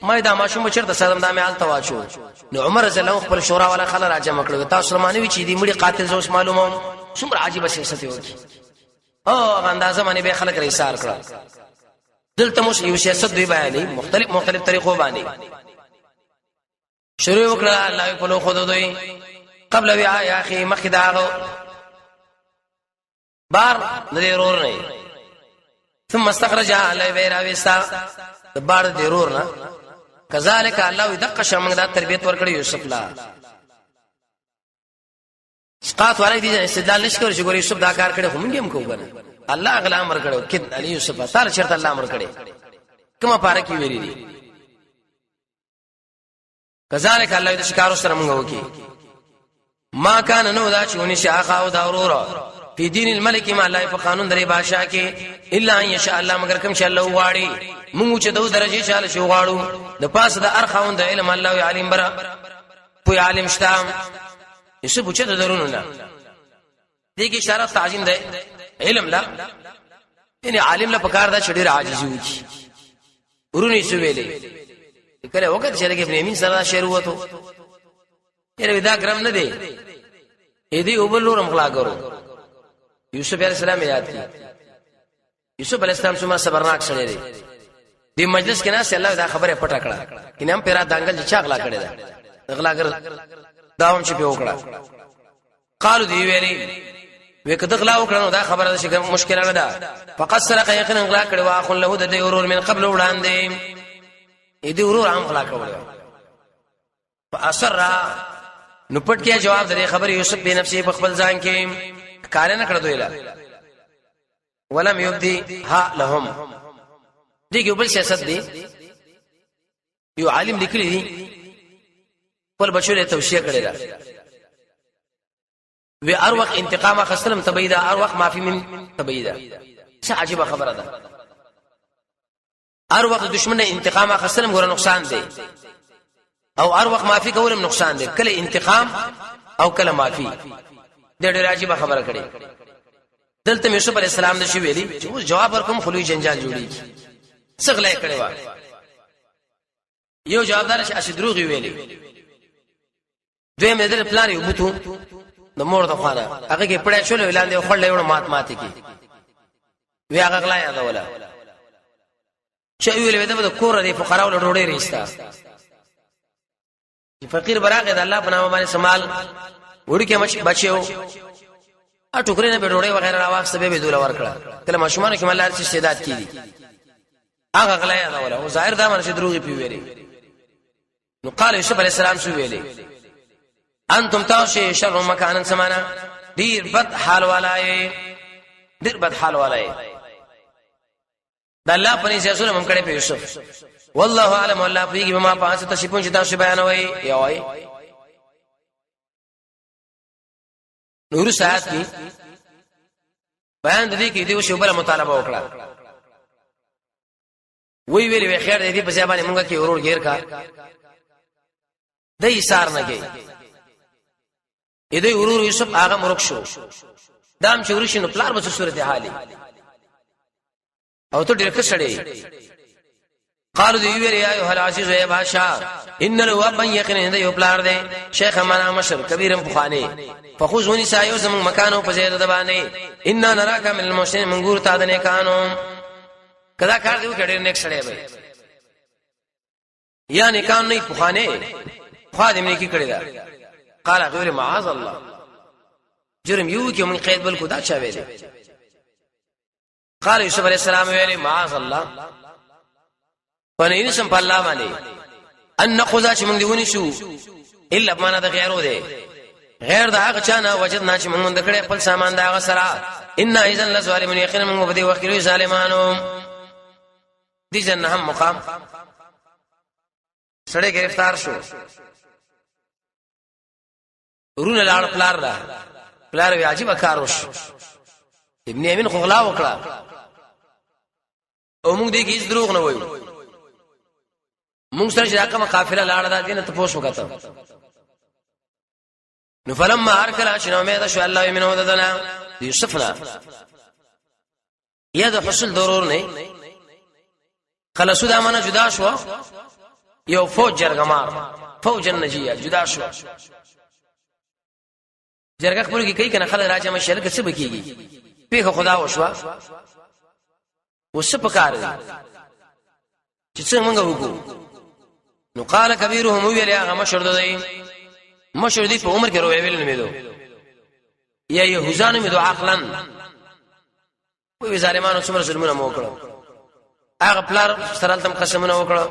S1: ما دا ماشوم چرته سلام دا مې حالت واچو نو عمر رضی الله خپل شورا والا خلک راجم کړو تاسو رمانوي چې دې مړي قاتل زوس معلومه څومره عجیب سیاست وکي او اندازه باندې به خلک رئیسار کړه دلته مو یو سیاست دی بیانې مختلف طریقو باندې شروع وکړه الله په لو خود دوی قبل ویا یا اخي مخداغو بار ضرور نه ثم استخرج الله بيرا وستا بار ضرور نه کذالک الله دق شمن دا تربیت ورکړي یوسف لا اسقاط والے دي استدلال نشکور چې ګور یوسف دا کار کړي هم هم کوو کنه الله غلا امر کړو کد علی یوسف تعالی شرط الله امر کړي کما پاره کی ویری دي کذالک الله د شکارو سره مونږ وکي ما کان نو دا چونی شاخه او دا ورور په دین الملک ما الله په قانون درې بادشاہ کې الا ان شاء الله مگر کوم چې الله واړي مونږ چې دو درجه چاله شو غواړو د پاسه د ارخاوند علم الله علیم برا په عالم شتام یوسف چې درونو نه دغه اشاره تعظیم ده علم لا یعنی عالم لا پکار دا چډیر عاجزي وکي ورونی سو ویلې کله وخت چې لګي ابن امین سره شعر وته یره دا ګرام نه دی اې دې وبلورم خلا کرو یوسف علیہ السلام یاد کی یوسف علیہ السلام څومره صبرناک سره دی د مجلس کې نه الله دا خبره پټه کړه کینه هم پیرا دانګل چې غلا کړی دا غلا کړ داوم چې په وکړه قالو دی ویلي وکړه غلا وکړه دا خبره چې مشکل نه ده فقط سرق یقینا غلا کړي واخل له د اورور من قبل وړاندې دې اورور عام غلا کړو فاصر نو پټ کې جواب درې خبر یوسف به نفسه په خپل ځان کې کار نه کړ دوی لا ولم يبدي ها لهم دغه بل سیاست دی یو عالم لیکلی دی خپل بچو له توصیه کړی دا و ار وخت انتقام اخستلم تبیدا ار وخت معافی من تبیدا څه عجیب خبره ده ار وخت دشمن انتقام اخستلم ګور نقصان دی او ار وخت معافی کولم نقصان دی کله انتقام او کله معافی د ډېر عجیب خبره کړي دلته یوسف علی السلام د شی ویلي چې اوس جواب ورکوم خلوی جنجال جوړیږي څنګه کړي وا یو جوابدار چې اسی دروغ ویلي دوی مې در پلان یو بوتو د مور د خوانه هغه کې پړې شول ولاندې خړلې وړ مات کی وی هغه غلا یاد ولا چې ویلې د کور د فقراو له ډوډۍ ریستا فقیر براغه د الله په نامه باندې سمال وړي کې مچ بچو ا ټوکرې نه ډوډۍ وغیرہ راوښته به دوله ورکړه کله ماشومان کې ملار استعداد کیدی هغه غلا یاد ولا او ظاهر دا مرشد دروغي پی ویلي نو قال یوسف علی السلام شو ویلي انتم تاسو شر مکان سمانا ډیر بد حال والای ډیر بد حال والای د الله په نسبت سره مم کړي په یوسف والله اعلم والله پیږي بما پاسه تشپون چې تاسو بیانوي یوي نور ساعت کی بیان د دې کې دی شو بل مطالبه وکړه وی ویلې خیر دې په ځای باندې مونږه کې ورور غیر کا د ایثار نه گئی اې ورور یوسف هغه مرک شو دام چورشي نو پلار بس صورت حالي او ته ډېر کسړې قالو دی ویل یا ایه العزیز یا بادشاہ ان له اب یقین د یو پلار دی شیخ منا مشر کبیرم بخانه فخذونی سایو زم مکانو په زید د باندې ان نراک من المحسن منغور تا د نه کانو کدا کار دی کډیر نیک سړی به یا نه کان نه بخانه خادم نه کی کړی دا قال غیر معاذ الله جرم یو کې من قید بل کو دا چا ویل قال یوسف علیہ السلام ویل معاذ الله پنه نسم په الله باندې ان نخذ چې موږ دیونی شو الا معنا د غیرو دی غیر دا هغه چانه وجدنا چې موږ د کړه خپل سامان دا هغه سره ان اذا لظالمون یقینا موږ به دی وکیلو ظالمانو دي جنهم مقام سړی گرفتار شو ورونه لاړ پلار وی عجیب کار وش ابن یمین خو غلا وکړه او موږ دې کې هیڅ دروغ نه وایو موږ سره چې راکمه قافله لاړه دا دینه ته پوښ وکړه نو فلما ارکل شنو مې دا شو الله یمنو ددنا یوسفنا یا د حصل ضرور نه خلاصو دا منه جدا شو یو فوج جرګمار فوج النجیه جدا شو جرګه خپل کې کوي کنه خلک راځي مشر کې څه بکیږي پیغه خدا وشوا وسه پکار دي چې څنګه وګو نو قال كبيرهم ویل هغه مشر دی په عمر کې روي ویل نه میدو یا يهوزان میدو عقلا وی ظالمانو څومره ظلمونه مو کړو هغه پلار سره تم قسمونه وکړو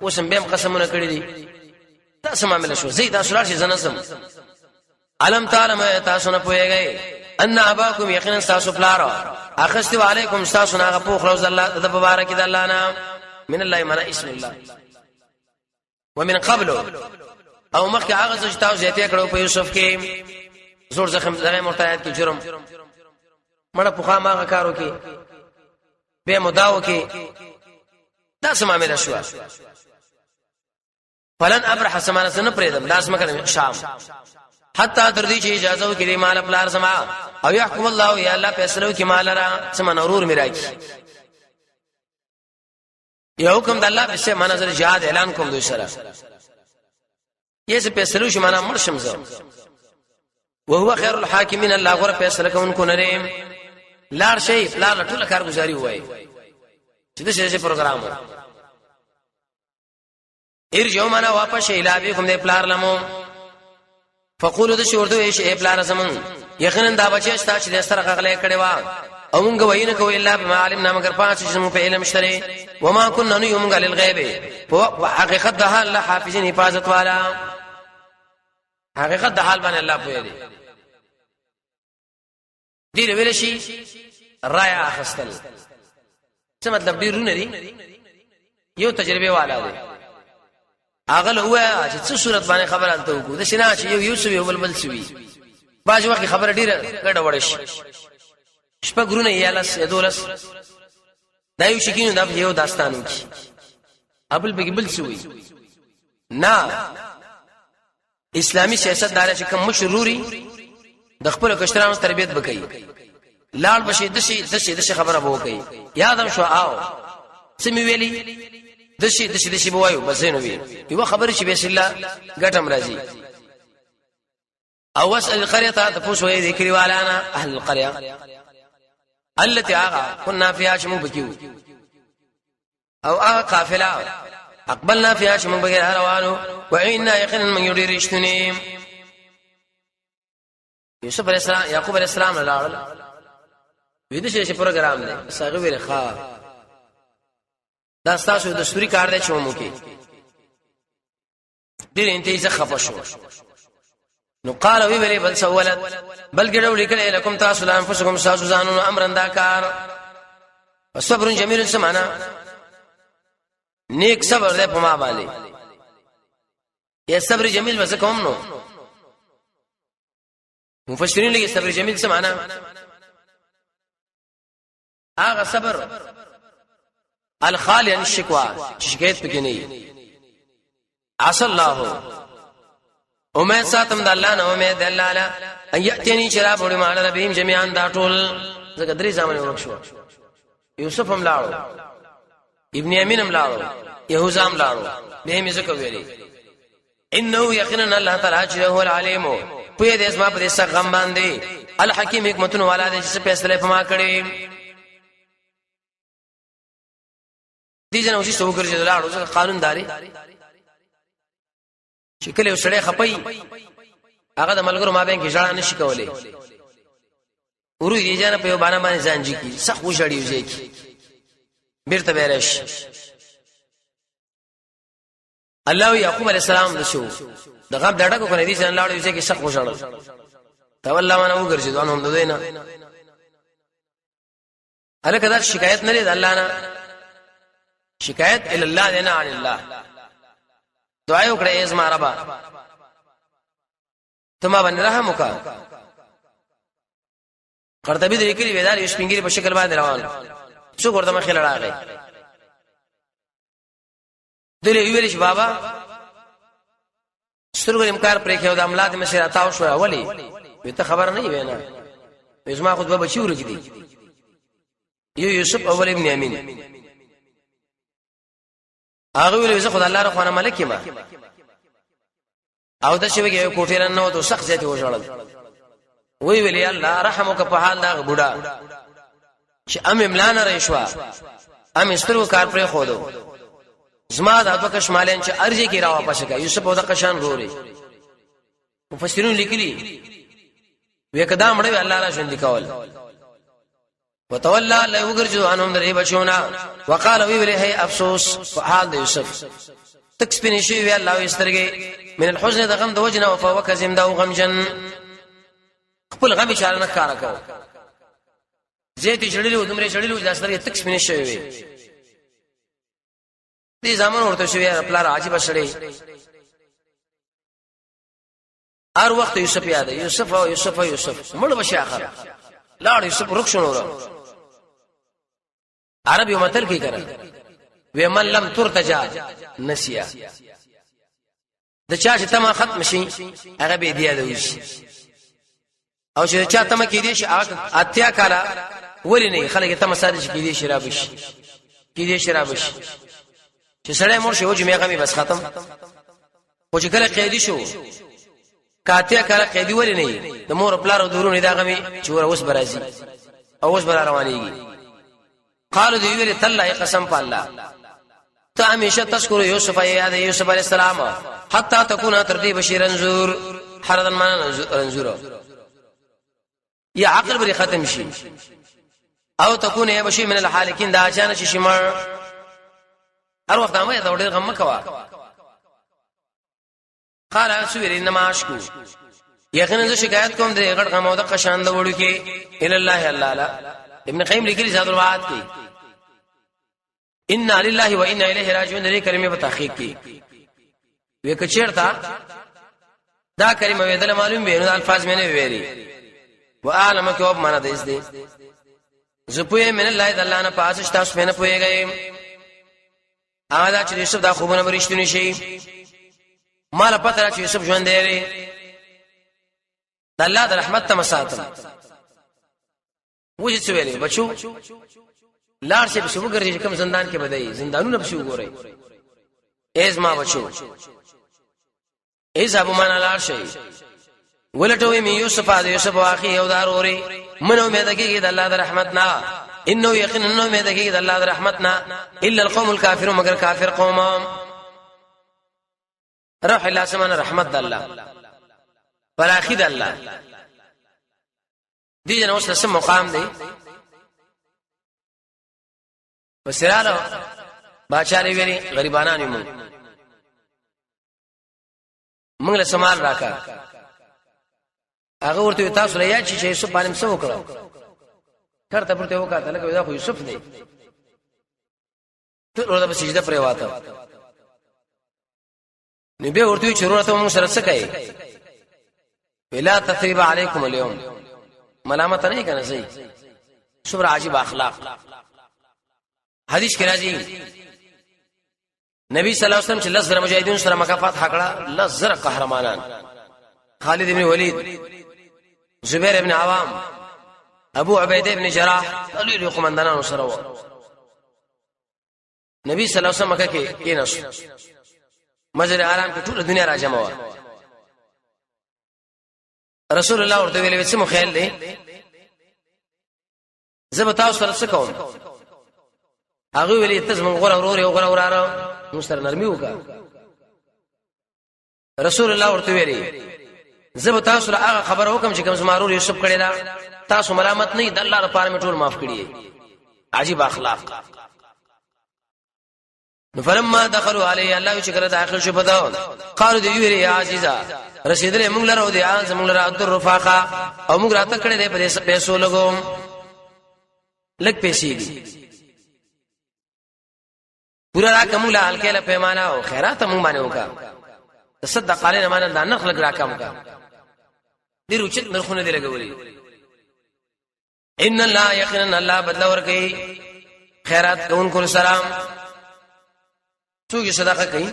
S1: اوسم بهم قسمونه کړی دي تاسو معاملې شو زید اسرار شي زنسم علم تعالی تاسو نه پويږئ ان اباکم یقینا تاسو پلار اخستو علیکم تاسو نه غو خلوز الله د مبارک د الله نه من الله من اسم الله ومن قبل او مخکې هغه څه چې تاسو زیاته کړو په یوسف کې زور زخم زغه مرتد کې جرم مړه په خامه کارو کې به مداو کې تاسو معاملې شو فلن ابرح سمانه سن پریدم داس مکه شام حتی تر دې چې اجازه وکړي مال پلار سما او يحكم الله یا الله فیصله وکړي مال را سم نورور میراکی یو حکم د الله په څه منظر جهاد اعلان کوم دوی سره یې څه فیصله شي معنا مرشم زه وهو خير الحاکمین الله غره فیصله کوونکو نریم لار شي پلان ټول کارګزاري وای چې د شې پروګرام ارجو معنا واپس اله کوم د پلار لمو فقولوا د شورته ايش ای پلان زمون یقینا دا بچی ستا چې سره غلې کړي وا او موږ وینه کوي الا بما علمنا مگر پاتې چې موږ په علم شته وما كنا نيوم قال الغيب حقیقت ده الله حافظین حفاظت والا حقیقت ده حال باندې الله پوهه دی ویل شي رایا اخستل څه مطلب ډیرونه دي یو تجربه والا دی اغل هو چې څه صورت باندې خبره انته وکړو د شنا چې یو څه یو بل څه وي باج وخت خبره ډیره ګډه وړه شي شپه ګرونه یالس یدولس دا یو شکینو دا یو داستانو کی ابل بګبل څه وي نه اسلامی سیاست دار چې کوم مشروري د خپل کشرانو تربيت وکړي لال بشي دشي خبره به وکړي یادم شو آو سمي ویلي دشي بوایو بس نو وی یو خبر چې بسم الله ګټم راځي او واسال القريه تفوس وهي ذكري والانا اهل القريه التي اغا كنا فيها شمو بكيو او اغا قافله اقبلنا فيها شمو بغير روانو وإنا يقين من يريد رشتني يوسف عليه السلام يعقوب عليه السلام لاړل ویده شي پروګرام دی ساغه ویل ښا دا تاسو د سوري کار دی چې مو کې ډېر انتیزه خپه شو نو قال وی ویل بل سولت بل ګډو لیکل لكم تاسو لان انفسكم تاسو ځانونو امرن دا کار صبر جميل سمانا نیک صبر دې په ما باندې یا صبر جمیل وسه کوم نو مفسرین لګي صبر جمیل څه معنا هغه صبر الخالي عن الشكوى شکایت پکې نه عسى الله امید ساتم د الله نه امید الله لا ان ياتيني شراب ولما ربهم جميعا دا ټول زګ درې ځامن ورښو یوسف هم لاړو ابن یمین هم لاړو یهوذا هم لاړو به می زکه ویلي انه یقینا الله تعالی چې هو العلیم په دې اسما په دې څنګه باندې الحکیم حکمتون والا دې چې فیصله په ما کړی دي جن اوسې څو ګرځي لاړو ځکه قانونداري چې کله یو سړی خپي هغه د ملګرو مابین کې ځان نشي کولای ورو دې جن په یو باندې ځانځي کی سخت وشړی وځي کی بیرته بیرش الله یعقوب علیہ السلام دشو دغه ډډه کو کنه دي ځان لاړو چې سخت وشړل تولا ما نو ګرځي ځان هم دوی نه الکه دا شکایت نه لري الله نه شکایت ال الله نه عن الله دعا وکړه ای زما ربا ته ما باندې رحم وکړه قرطبی دې کلی ودار یو شپنګری په شکل باندې روان څو ورته مخې لړاغې دله ویل چې بابا سترګې امکار پرې کېو د املاد مې سره تاو شو اولی ته خبر نه وینا زما خود به بچی ورګدي یو یوسف اول ابن یمین هغه ویل زه خدای الله رحمانه ملک ما او د شوی یو کوټیر نه وته سخت ځای وژړل وی ویل الله رحمک په حال دا بوډا چې ام املان رښوا ام استرو کار پر خودو زما د ابو کشمالین چې ارجه کی را واپس کا یوسف او د قشان ګوري مفسرون لیکلي وکدا مړ وی الله را شوند کول وتولى لا وګرځو انهم درې بچونا وقال وی ویل هي افسوس په حال د یوسف تکسپنی شي وی الله وسترګي من الحزن د غم د وجنه او فوکزم د غمجن خپل غم اشاره نه کار کوي زيتي شړلو دمره شړلو د سترګي تکسپنی شي وی دې زمون ورته شوی خپل عجیب شړې هر وخت یوسف یاد یوسف او یوسف او یوسف مړ بشي اخر لاړ یوسف رخصنور عربي متل کې کړه و من لم ترتجا نسیا د چا چې تما ختم شي هغه به دی یادوي او چې چا تما کې دي شي اتیا کاله ولې نه خلک تما ساده شي کې دي شراب شي کې دي شراب شي چې سړی مور شي او جمعه غمي بس ختم او چې کله قیدی شو کاتیا کله قیدی ولې نه د مور پلار او دورونه دا غمي چې ور اوس برازي او اوس بر روانيږي قالو دی ویل تله قسم په الله ته همیشه تذکر یوسف یاد یوسف علی السلام حتا تكون ترتي بشیر انزور حردا من انزور یا عقل بری ختم شي او تكون یا بشیر من الحالکین دا اچانه شي شمر هر وخت ما دا ډېر غم کوا قال اسویر انما اشکو یقینا زه شکایت کوم د غړ غم او د قشان د وړو کې ال الله الله لا ابن قیم لیکلی زاد الوعد کې ان لله وانا الیه راجعون دې کلمه په تحقیق کې وې کچیرتا دا کلمه وې د معلوم به نو الفاظ مې نه ویلي واعلم کې وب معنا دې دې زپوی من الله د الله نه پاسه تاسو نه پويږئ هغه چې یوسف دا خوبونه برښتونی شي مال پته چې یوسف ژوند دی د الله د رحمت ته مساتم وځي څه ویلې بچو لار شي په شو ګرځي کوم زندان کې بدای زندانونه په شو ګوري ایز ما بچو ایز ابو معنا لار شي ولټوي می یوسف ا یوسف واخی او داروري منو مې دګي د الله د رحمتنا انه یقینا مې دګي د الله د رحمتنا الا القوم الكافرون مگر کافر قوم روح الله سمانه رحمت الله فراخي د الله دي جن اوس سم مقام دی وسرالو باچاري ویلي غریبانان یې موږ له سمال راکا هغه ورته تاسو له یا چې یوسف باندې څه وکړو کړه پرته وکړه لکه دا خو یوسف دی ټول ورته سجده پرې واته نبی ورته چرورته موږ سره څه کوي ولا تثريب عليكم اليوم ملامت نه کنه صحیح صبر عجیب اخلاق حدیث کې راځي نبی صلی الله علیه وسلم چې لزر مجاهدین سره مکافات حکړه لزر قهرمانان خالد ابن ولید زبیر ابن عوام ابو عبیده ابن جراح ټول قومندانانو سره و نبی صلی الله علیه وسلم مکه کې کېناس مسجد حرام کې ټول دنیا راجمع و رسول الله ورته ویلې چې مو خیال دی زه به تاسو سره څه کوم هغه ویلې تاسو مونږ غره وراره مستر نرمي وکا رسول الله ورته ویلې زه به تاسو له هغه خبر وکم چې کوم زمارور یوسف کړي دا تاسو ملامت نه د الله لپاره مې ټول معاف کړی عجیب اخلاق فلما دخلوا عليه الله چې کړه داخل شو پداو قالو دی ویری یا عزیزا رسیدلې موږ لره دی ان موږ لره عبد الرفاقه او موږ راته کړه دې په پیسو لګوم لګ پیسې دي پورا راکم له الکله پیمانه او خیرات موږ باندې وکا تصدق علينا ما نه نخلق راکم وکا دې روچ نرخونه دې لګولې ان الله یقینا الله بدل ورکي خیرات کوونکو سلام څوک صدقه کوي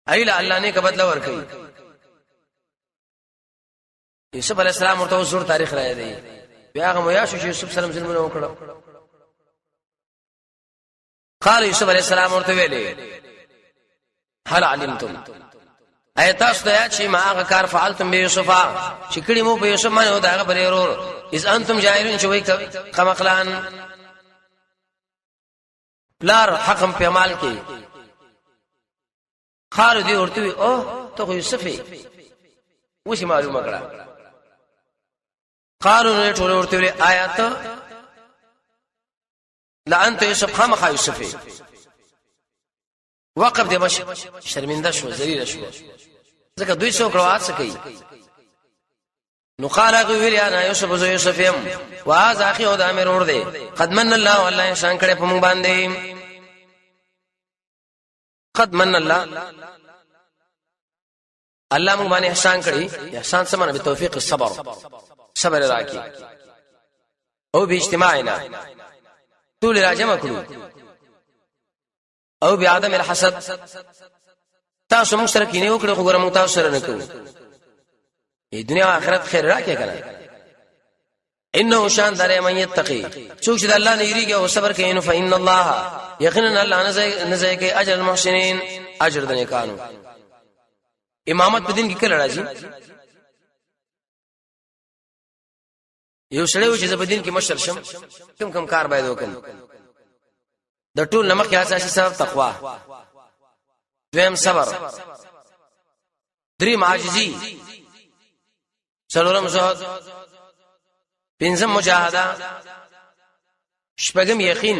S1: ایله الله نه کبدل ور کوي یوسف علی السلام ورته زور تاریخ راځي دی بیا هغه میا شو چې یوسف سلام ظلمونه وکړه قال یوسف علی السلام ورته ویلي هل علمتم ایت استیا چې ما هغه کار فعلتم به یوسف چې کړي مو په یوسف باندې او داغه پرې ورور اذ انتم جاهلون چې وای قمقلان لار حکم په مال کې خالد ورته وي او ته یوسف وشي معلومه کړه قالو نه ټول ورته وي آیات لا انت یوسف خامخ یوسف وقف دې مش شرمنده شو ذلیل شو ځکه دوی څو کړوات سکی نو قال غویل انا یوسف زو یوسف یم واز اخي او د امر ور دي قد من الله والله انسان کړه په مونږ باندې قد من الله الله مونږ باندې احسان کړي احسان سمانه به توفیق صبر راکي او به اجتماعنا طول راجمه کړو او بیا عدم الحسد تاسو مشترکین وکړو خو ګرم تاسو سره نه کوو ای دنیا او آخرت خیر راکې کنه انه شان دره من یتقی څوک چې الله نه یریږي او صبر کوي نو فإن الله یقینا الله نزای کوي اجر المحسنین اجر د نیکانو امامت په دین کې کله راځي یو سړی چې په دین کې مشر شم کم کار باید وکړم د ټول نمک اساسي سبب تقوا دویم صبر دریم عاجزی څلورم زهد پنځم مجاهده شپږم یقین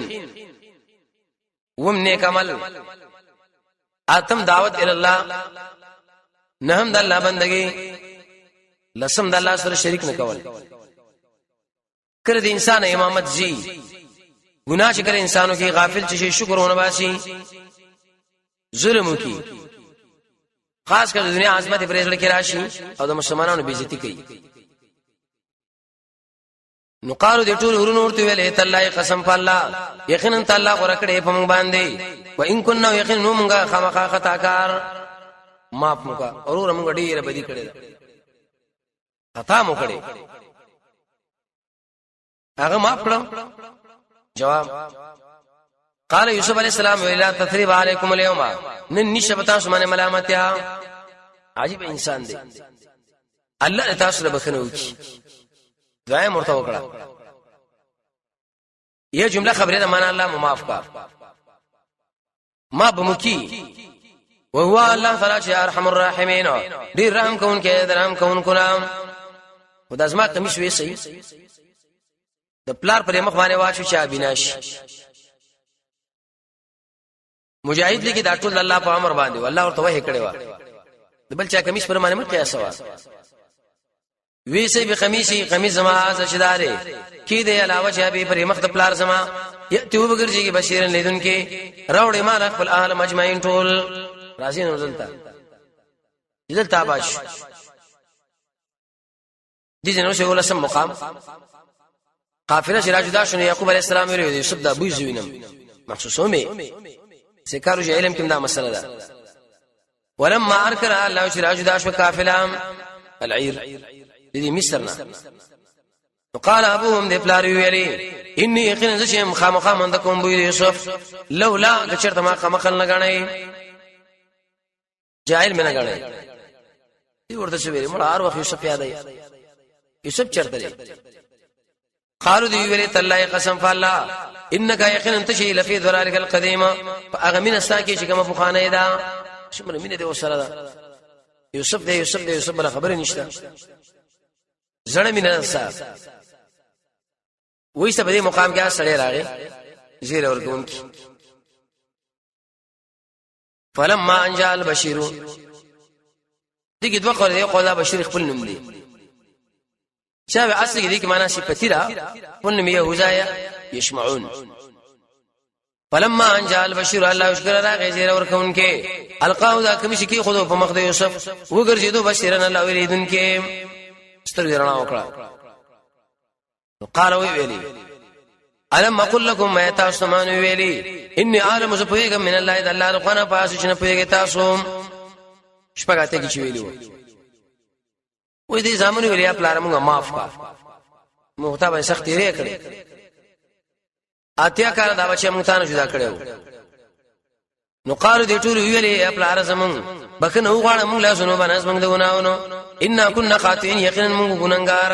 S1: وم نیک عمل اتم دعوت ال الله نهم د الله بندگی لسم د الله سره شریک نه کول کړه د انسان امامت جی ګناه چې کړه انسانو کې غافل چې شکرونه باسي ظلم کوي خاص کر دنیا عظمت پرېزل کې راشي او د مسلمانانو بیزتی کوي نو قالو دې ټول ورونو ورته ویلې ته الله قسم په الله یقینا ته الله غره کړې په مونږ باندې و ان كنا یقینا مونږه خامخا خطاکار معاف مونږه اورور مونږ ډېر بدی کړې خطا مو کړې هغه معاف کړو جواب قال یوسف علیہ السلام ویلا تثریب علیکم اليوم نن نشبتا سمانه ملامتیا عجیب انسان دی الله تاسو له بخنه وکي دعای مرته وکړه یہ جمله خبره ده معنا الله معاف کا ما بمکی وهو الله تعالی چې ارحم الراحمین ډیر رحم کوونکی درام کوونکو نام خدای زما کمیش وې صحیح د پلار پر مخ باندې واچو چې ابیناش مجاهد لګي دا ټول الله په امر باندې والله ورته وه کړي وا د بل چا کمیش پر باندې مت قیاس وا وی سي به قمیصي قمیص زما از شدارې کی دې علاوه چې به پر مخ د پلار زما یتي وبګرځي بشیرن لیدون کې راوړې ما خپل اهل مجمعین ټول راځي نو دلته باش دي جنو شه ولا سم مقام قافله شراجدا شنو یعقوب علیہ السلام ویلو یوسف دا بوی زوینم مخصوصو می سکارو چې علم کې دا مسله ده ولما ارکر الله شراجدا شو قافله العير دي مصرنا وقال ابوهم دي پلاری ویلی انی یقینا زشم خامخا من دکم بو یوسف لولا لچرت ما خامخل لګنای جاهل منه غړې دی ورته شوی مړ هر وخت یوسف یاد ای یوسف چرته دی قالو دی ویلی تعالی قسم فالله انک یقینا تشی لفی ذلک القدیم فاغمن استاکی چې کوم فخانه دا شمر مینه دی وسره دا یوسف بل خبر نشته زړه مینه سا وېسته په دې مقام کې سړی راغی زیر ورګون کی فلما ان جاء البشير دغه دوه قول دی قولا بشیر خپل نوم دی شابه اصلي دي کې معنا صفتی را خپل نوم يهوذا يشمعون فلما ان جاء البشير الله شکر راغی زیر ورکون کې القاو ذا کمی شکی خود په مخ د یوسف وګرځیدو بشیرن الله ولیدن کې سترګې رڼا وکړه قال ویلی الم اقول لكم ما تاسمان ویلی انی عالم زپویګم من الله د الله رقنا پاس چې نه پویګی تاسو شپږاته کې ویلو وې دې زمونږ ویلیا پلارمغه معاف کا محتاب سخت یې کړې اتیا کار دا بچي موږ ته جدا کړو نو قالو دې ټول ویلې پلار زمون بکنه وغواړم موږ لا سنو باندې زمونږ دغوناونو ان كنا خاطئين یقینا موږ ګناګار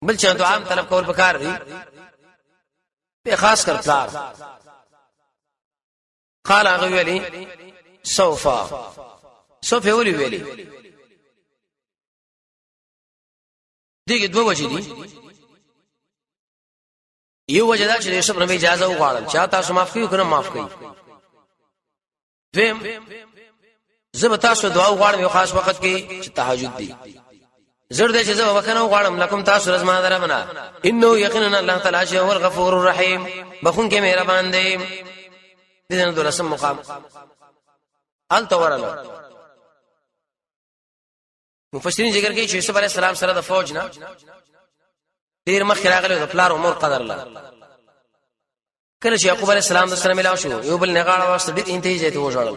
S1: بل چا ته عام طلب کول پکار دی په خاص کر پلار قال غویلی سوف ویلی ویلی دغه دوه وجې دي یو وجه دا چې یوسف نبی اجازه وغواړل چا تاسو معاف کیو کنه معاف کړئ دیم زب تاسو دعا وغواړم یو خاص وخت کې چې تهجد دی زړه دې چې زه وکنه وغواړم لکم تاسو رزما درمنه انه یقینا الله تعالی هو الغفور الرحیم بخون کې مهربان دی دې نو رسم مقام ال تورل مفسرین ذکر کوي چې یوسف علی السلام سره د فوج نه ډیر مخ راغلی د پلار عمر قدر الله کله چې یعقوب علی السلام د سره ملاو شو یو بل نه غاړه واسطه ډیر انتهایی ته وژړل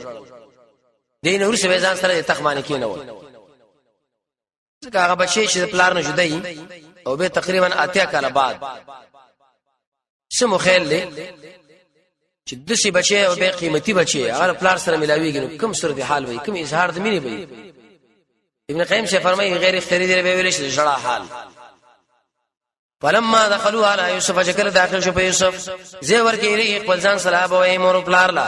S1: دین ورسې ځان سره تخمانه کینو ځکه هغه بچی چې پلار نه جدای او به تقریبا اتیا کاله بعد سمو خیل له چې دسی بچی او به قیمتي بچی هغه پلار سره ملاویږي کوم صورت حال وي کوم اظهار د مینې وي ابن قیم سے فرمایي غیر اختیاري دی به ویل شي جړه حال فلما دخلوا على يوسف شکل داخل شو په یوسف زی ورکه لري خپل ځان صلاح او ایمور پلار لا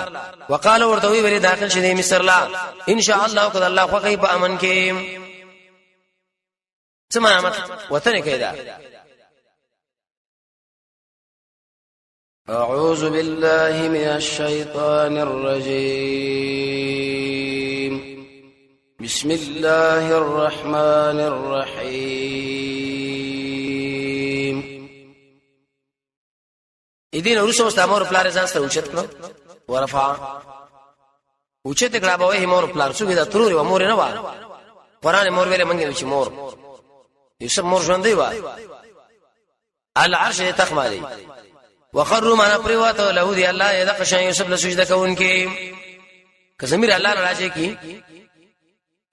S1: وقالو ورته وی داخل شې مصر لا ان شاء الله قد الله خو کوي په امن کې سمامت وطن کېدا
S2: اعوذ بالله من الشيطان الرجيم بسم الله الرحمن الرحيم
S1: اذن ورسو استامور پلار ځان سره اوچت کړو ورفع اوچت کړه به هي مور پلار څو دا تروري و مور نه و قران مور ویله منګي چې مور یوسف مور ژوندې و العرش تخمالي وخروا معنا پریواته له دی الله یذ قشان یوسف له سجده کوونکی کزمیر الله راځي کی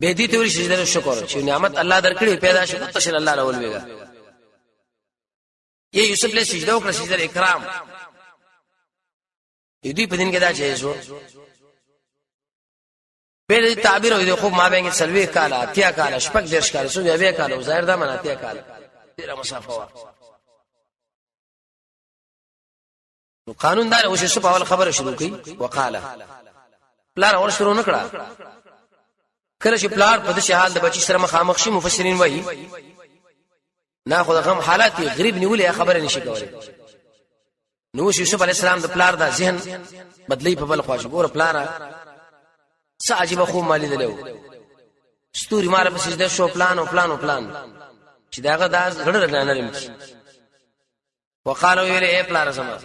S1: به دې توري سجده شکر چې نعمت الله درکړي پیدا شو تشل الله له ولويګا یہ یوسف له سجده وکړه سجده اکرام دې په دین کې دا چې شو په تعبیر وي خو ما بین سلوي کاله اتیا کاله شپږ درش کاله سو بیا کاله ظاهر دا مناتیا کاله ډیره مسافه وا نو قانون دار او شې په اول خبره شروع کړي وقاله پلار اور شروع نکړه کله چې پلار په دې حال د بچی سره مخامخ شي مفسرین وایي نه خو دغه حالات غریب نیولې خبره نشي کولای نو یوسف علی السلام د پلار دا ذهن بدلی په بل خواږه ګور پلار څه عجیب خو مالی دلو ستوري مار په سجده شو پلان او پلان او پلان چې داغه دا غړ نه لرم وقالو ویل اے پلار سما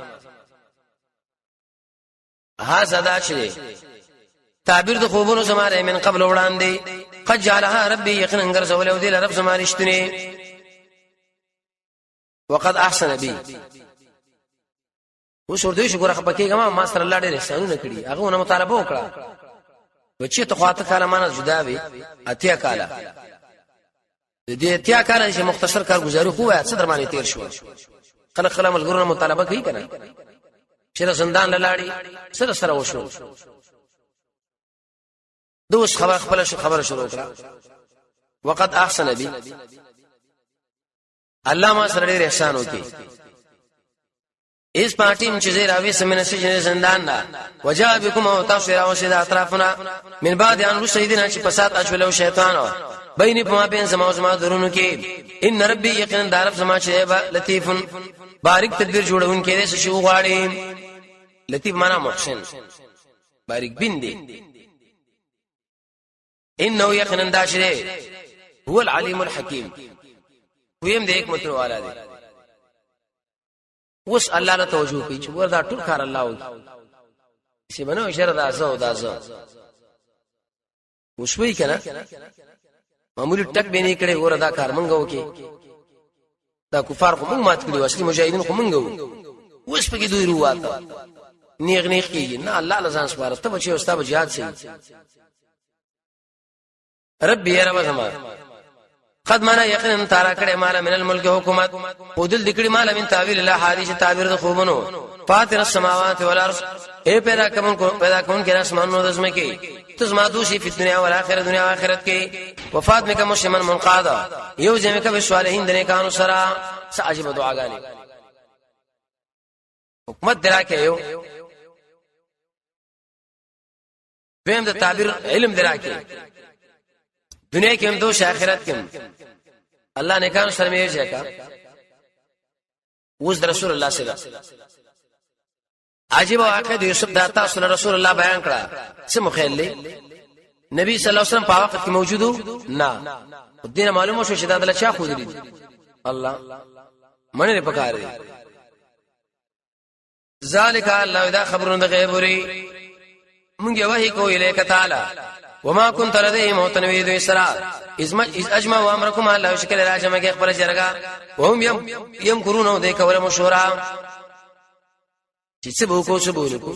S1: ها صدا چي تعبیر د خوبونو زماره من قبل وړاندې قد جعلها ربي يقينا غرزول او دل رب زماره شتني وقد احسن بي وشور دوی شکر خپکیګه ما سره الله ډېر احسانونه کړی هغه نو مطالبه وکړه بچی ته خواته کاله مانه جدا وي اتیا کاله دې اتیا کاله چې مختصر کارګزاري خو یا صدر باندې تیر شو خلک خلک ملګرو مطالبه کوي کنه چې زندان لاړی سره وشو دوس خبر شروع کړه وقد احسن بي الله ما سره ډېر احسان وکي اس پارټیم چې راوي سمنه سجن زندان دا وجا بكم او تاسو او سید اطرافنا من بعد ان رسیدنا چې پسات اچولو شیطان بیني په ما بین زما درونو کې ان ربي یقینا دارب زما چې لطیف بارک تدبیر جوړون کې دې شو غواړي لطیف معنا محسن بارک بین دي انه یقینا داشره هو العلیم الحکیم ویم دې حکمت والا دی وس الله له توجه کوي چې وردا ټول کار الله وي چې بنو اشاره دازو وشوي کنه معمولی ټک به نه کړي وردا کار منغو کې دا کفار خو موږ مات کړي اصلي مجاهدین خو منغو وس په کې دوی رواته نیغ کیږي نه الله لزان سپاره ته بچي استاد جهاد سي رب يا رب زما قد منا یقینا تعالی کړه مال من الملک حکومت ودل دکړي مال من تعویل الله حدیث تعبیر د خوبونو فاطر السماوات والارض اے پیدا کون کې اسمانونو د زمکه کې تزما دوشي په دنیا او آخرت دنیا او آخرت کې وفات مې کوم شمن منقادا یو ځمه کې بشوالهین د نیکانو سره عجیب دعاګانې حکومت دراکې یو ویم د تعبیر علم دراکې دنیا کې هم دوش آخرت کې الله نے کان سره مې ځکا وز رسول الله صلی الله علیه وسلم عجیب واقع د یوسف د تاسو رسول الله بیان کړه څه مخېلې نبی صلی الله علیه وسلم په وخت کې موجودو نه دینه معلومه شو چې دا د چا خو دي الله منه پکار دي ذالک الله دا خبرونه د غیب لري مونږه وحی کو الیک تعالی وما كنت لديهم وتنويذ اسراء اذ اجمعوا امركم الله شکل راجمه کې خبر جرګه وهم يمكرون ذيك ولا مشورا چې څه بو کو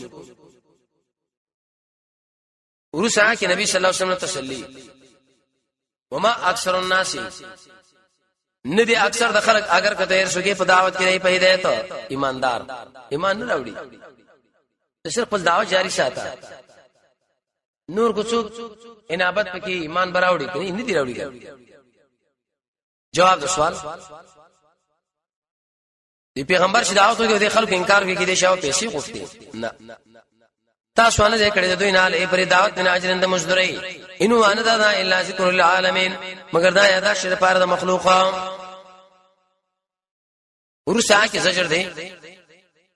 S1: ورسا کې نبی صلی الله علیه وسلم تسلی وما اکثر الناس ندي اکثر د خلق اگر کته رسوګي په دعوت کې په هدایت ایماندار ایمان نه راوړي صرف په دعوت جاری ساته نور کو څوک انابت پکې ایمان براوړي کني نه دی راوړي جواب د سوال دی پیغمبر چې دعوت کوي د خلکو انکار کوي چې شاو پیسې غوښتي نه تاسو نه کړی د دوی نه له پر دعوت نه اجرند مزدوري انو ان دا الا ذکر للعالمین مگر دا یاد شته پر د مخلوقا ورسا کې زجر دی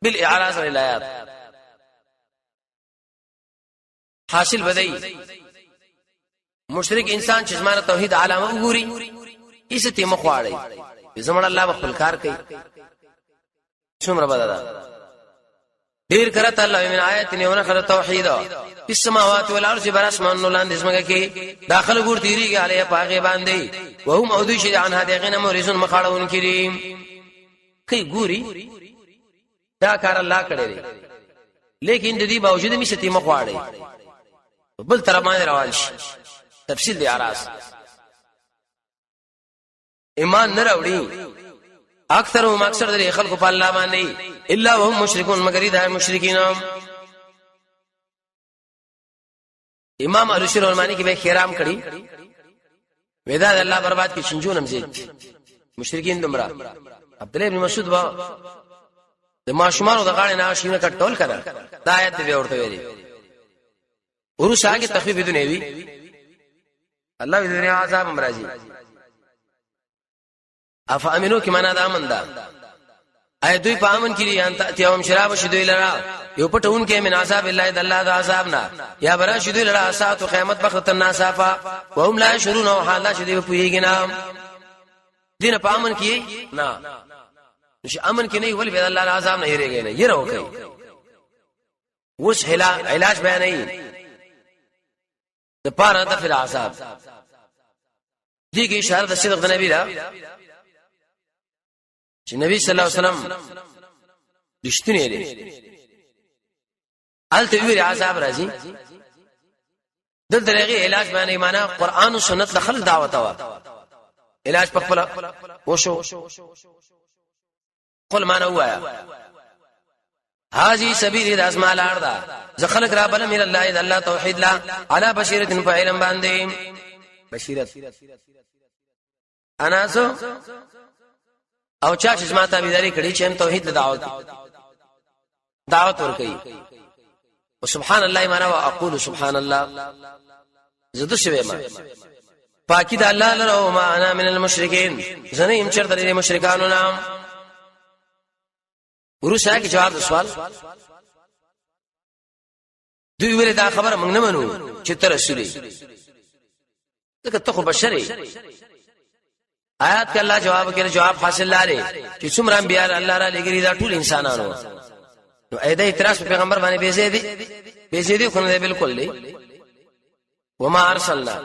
S1: بالاعراض عن الایات حاصل بدای مشرک انسان چې زمانه توحید علامه وګوري ایسه ته مخواړي زمون الله خپل کار کوي څومره بددا ډیر کرت الله من آیاتنی ونخر توحید په السماوات والارض بر اسمان لاندې زمګه کې داخل ګور تیریږي علیه پاغه باندې وهم اودش عن هدیغن مورزون مخاړون کریم کی ګوري دا کار الله کړی لیکن د دې باوجود می ستې مخواړي بل تر باندې روان شي تفصیل دی اراس ایمان نه راوړي اکثرهم اکثر د خلکو په الله باندې الا وهم مشركون مگر دا مشرکین امام علوسی رحمانی کې به خیرام کړي ودا د الله برباد کې شنجونم زید مشرکین دمرا عبد الله ابن مسعود با د ماشومان د غاړې نه شینه کټول کړه دا آیت دی ورته ویلي ورسا کې تخفیف دنیوي الله د دنیا عذاب مرضی اف امنو کې معنا د امن ده اي دوی په امن کې ان تاتيهم شراب شدوی لرا یو پټون کې من عذاب الله د الله د عذاب نه یا برا شدوی لرا ساعت قیامت بخت الناس افا وهم لا يشعرون حالا شدوی په یګنا دین په امن کې نه نش امن کې نه ول به الله د عذاب نه هریږي نه یره وکي وش علاج بیان نه د پاره د فل عذاب دي کې اشاره د صدق د نبی را چې نبی صلی الله علیه وسلم دشتنی لري الته ویری عذاب راځي د درغه علاج باندې معنا قران او سنت له خل دعوت وا علاج په خپل وشو قل معنا وایا هذه سبيل الاسماء الارض زخلق را بل من الله اذا الله توحید لا على بشیرت فعلم باندې بشیرت اناسو او چا چې ماته بيداری کړي چې توحید دعوت ور کوي وسبحان الله معنا واقول سبحان الله زده شوی ما پاکی د الله لره ما انا من المشرکین زنه يم چرته د مشرکانو نام ورسره کې جواب سوال دوی ویل دا خبره موږ نه منو چې تر رسولي دغه ته بشری آیات کې الله جواب کړي جواب حاصل لاره چې څومره انبیاء الله را لګري دا ټول انسانانو نو اېدا اعتراض پیغمبر باندې بیزیدي خو نه بالکل دی وما ارسلنا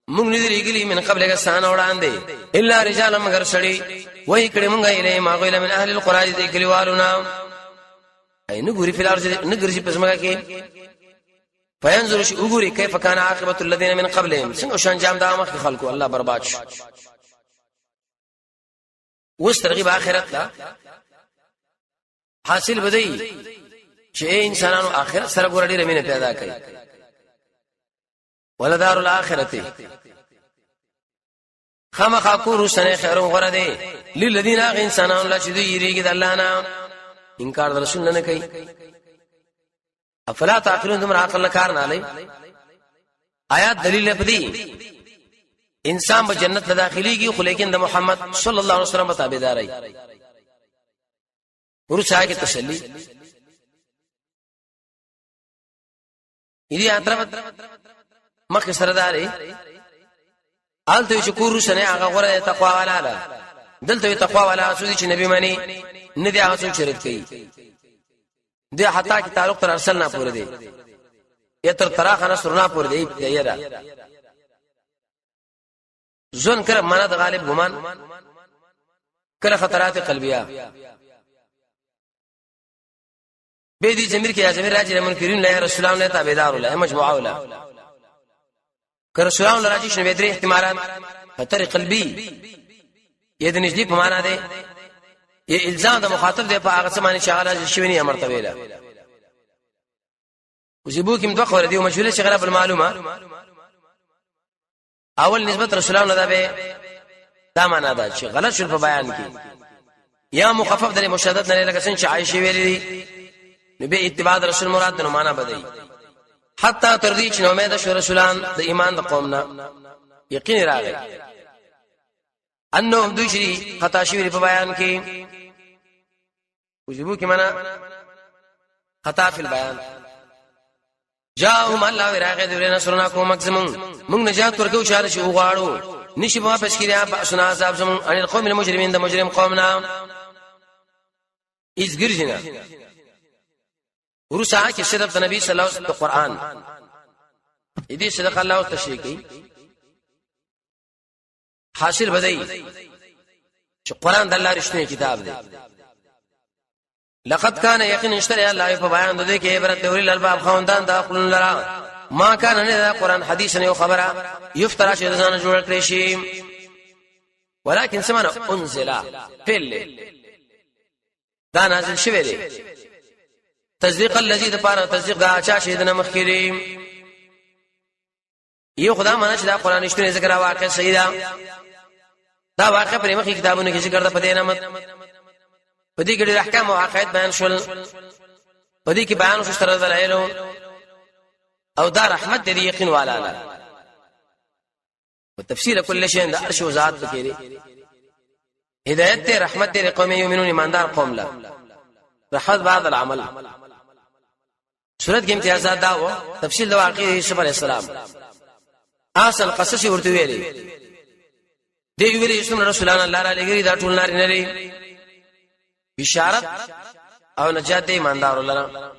S1: موږ نه لګري من قبل کسان وړاندې الا رجال مگر سړي وای کړي موږ اله ما غویل من اهل القرى دي کلیوالنا اين ګوري فل ارض نه ګرځي پسمګه کې فینظر شي وګوري کیف کان عاقبت الذين من قبلهم څنګه شان جام دا مخ خلکو الله برباد شو وس ترغیب اخرت لا حاصل بدی چې انسانانو اخرت سره ګورډي رمینه پیدا کړي ولدار الاخرته خامخا کورو سنه خیرون غره دی للذین انسانانو لا چې دی یریږي د الله نه انکار د رسول نه کوي افلا تعقلون دمر عقل کار نه لای آیات دلیل پدی انسان به جنت ته داخليږي خو لیکن د محمد صلی الله علیه وسلم تابعداري ورسره کې تسلی دې اتر مخ سرداري آلته چې کور سنه هغه غره تقوا والا دلته تقوا والا سودي چې نبی مانی نه دی هغه څو شرط کوي دې حتا کې تعلق تر ارسل نه پوره دی یتر تراخ نه سرنا پوره دی یرا ځن کړه معنا د غالب ګمان کله خطرات قلبیه به دې زمير کې زمير راځي منکرین لا رسول الله تابعدار ولا مجموعه ولا که رسول الله راځي شنو درې احتمالات خطر قلبي یې د نږدې په معنا ده یہ الزام د مخاطب دی په هغه سمانه شغاله شوینی امر ته ویلا وجبو کوم دوه خبره دی مجهوله شغاله بل معلومه اول نسبت رسول الله ده به دا معنا ده چې غلط شول په بیان کې یا مخفف د مشدد نه لکه څنګه عائشه ویلي نبی اتباع رسول مراد نه معنا بدای حتی تر دې چې نو امید شو رسولان د ایمان د قومنا یقین راغی انهم دوشری خطا شوی په بیان کې وجبو کې معنا خطا فی البیان جاءهم الله راغه د نصرنا کوم مکزمون موږ نجات ورکو شاله شو غواړو نشي په واپس کړیا په سنا عذاب زمون ان القوم المجرمين د مجرم قومنا اس ګرځینا ورسا کې صدق نبی صلی الله علیه وسلم قرآن دې صدق الله او تشریح کوي حاصل بدای چې قرآن د الله رښتینی کتاب دی لقد كان يقين اشتري الله په بیان د دې کې عبرت اوري الباب خوندان د عقل لرا ما كان نه قرآن حدیث نه خبره یفترا شي ځان جوړ کړی شي ولكن سمعنا انزل فل دا نازل شوی دی تصدیق الذي د پاره تصدیق دا چا شي د مخکري یو خدا منه چې دا قران شته ذکر واقع صحیح دا واقع پر مخکې کتابونو کې ذکر ده په دې نعمت په دې کې د احکام او عقاید بیان شول په دې کې بیان شو سره دلایل او دا رحمت دې یقین والا لا وتفسير كل شيء عند عرش وذات بکې هدایت ته رحمت دې قوم یؤمنون ایماندار قوم لا رحمت بعد العمل سورۃ کې امتیازات دا و تفصیل د واقعې یوسف علی السلام اصل قصص ورته ویلي دی ویلي یوسف رسولان الله را لګری دا ټول ناری نه لري بشارت او نجات ایماندار الله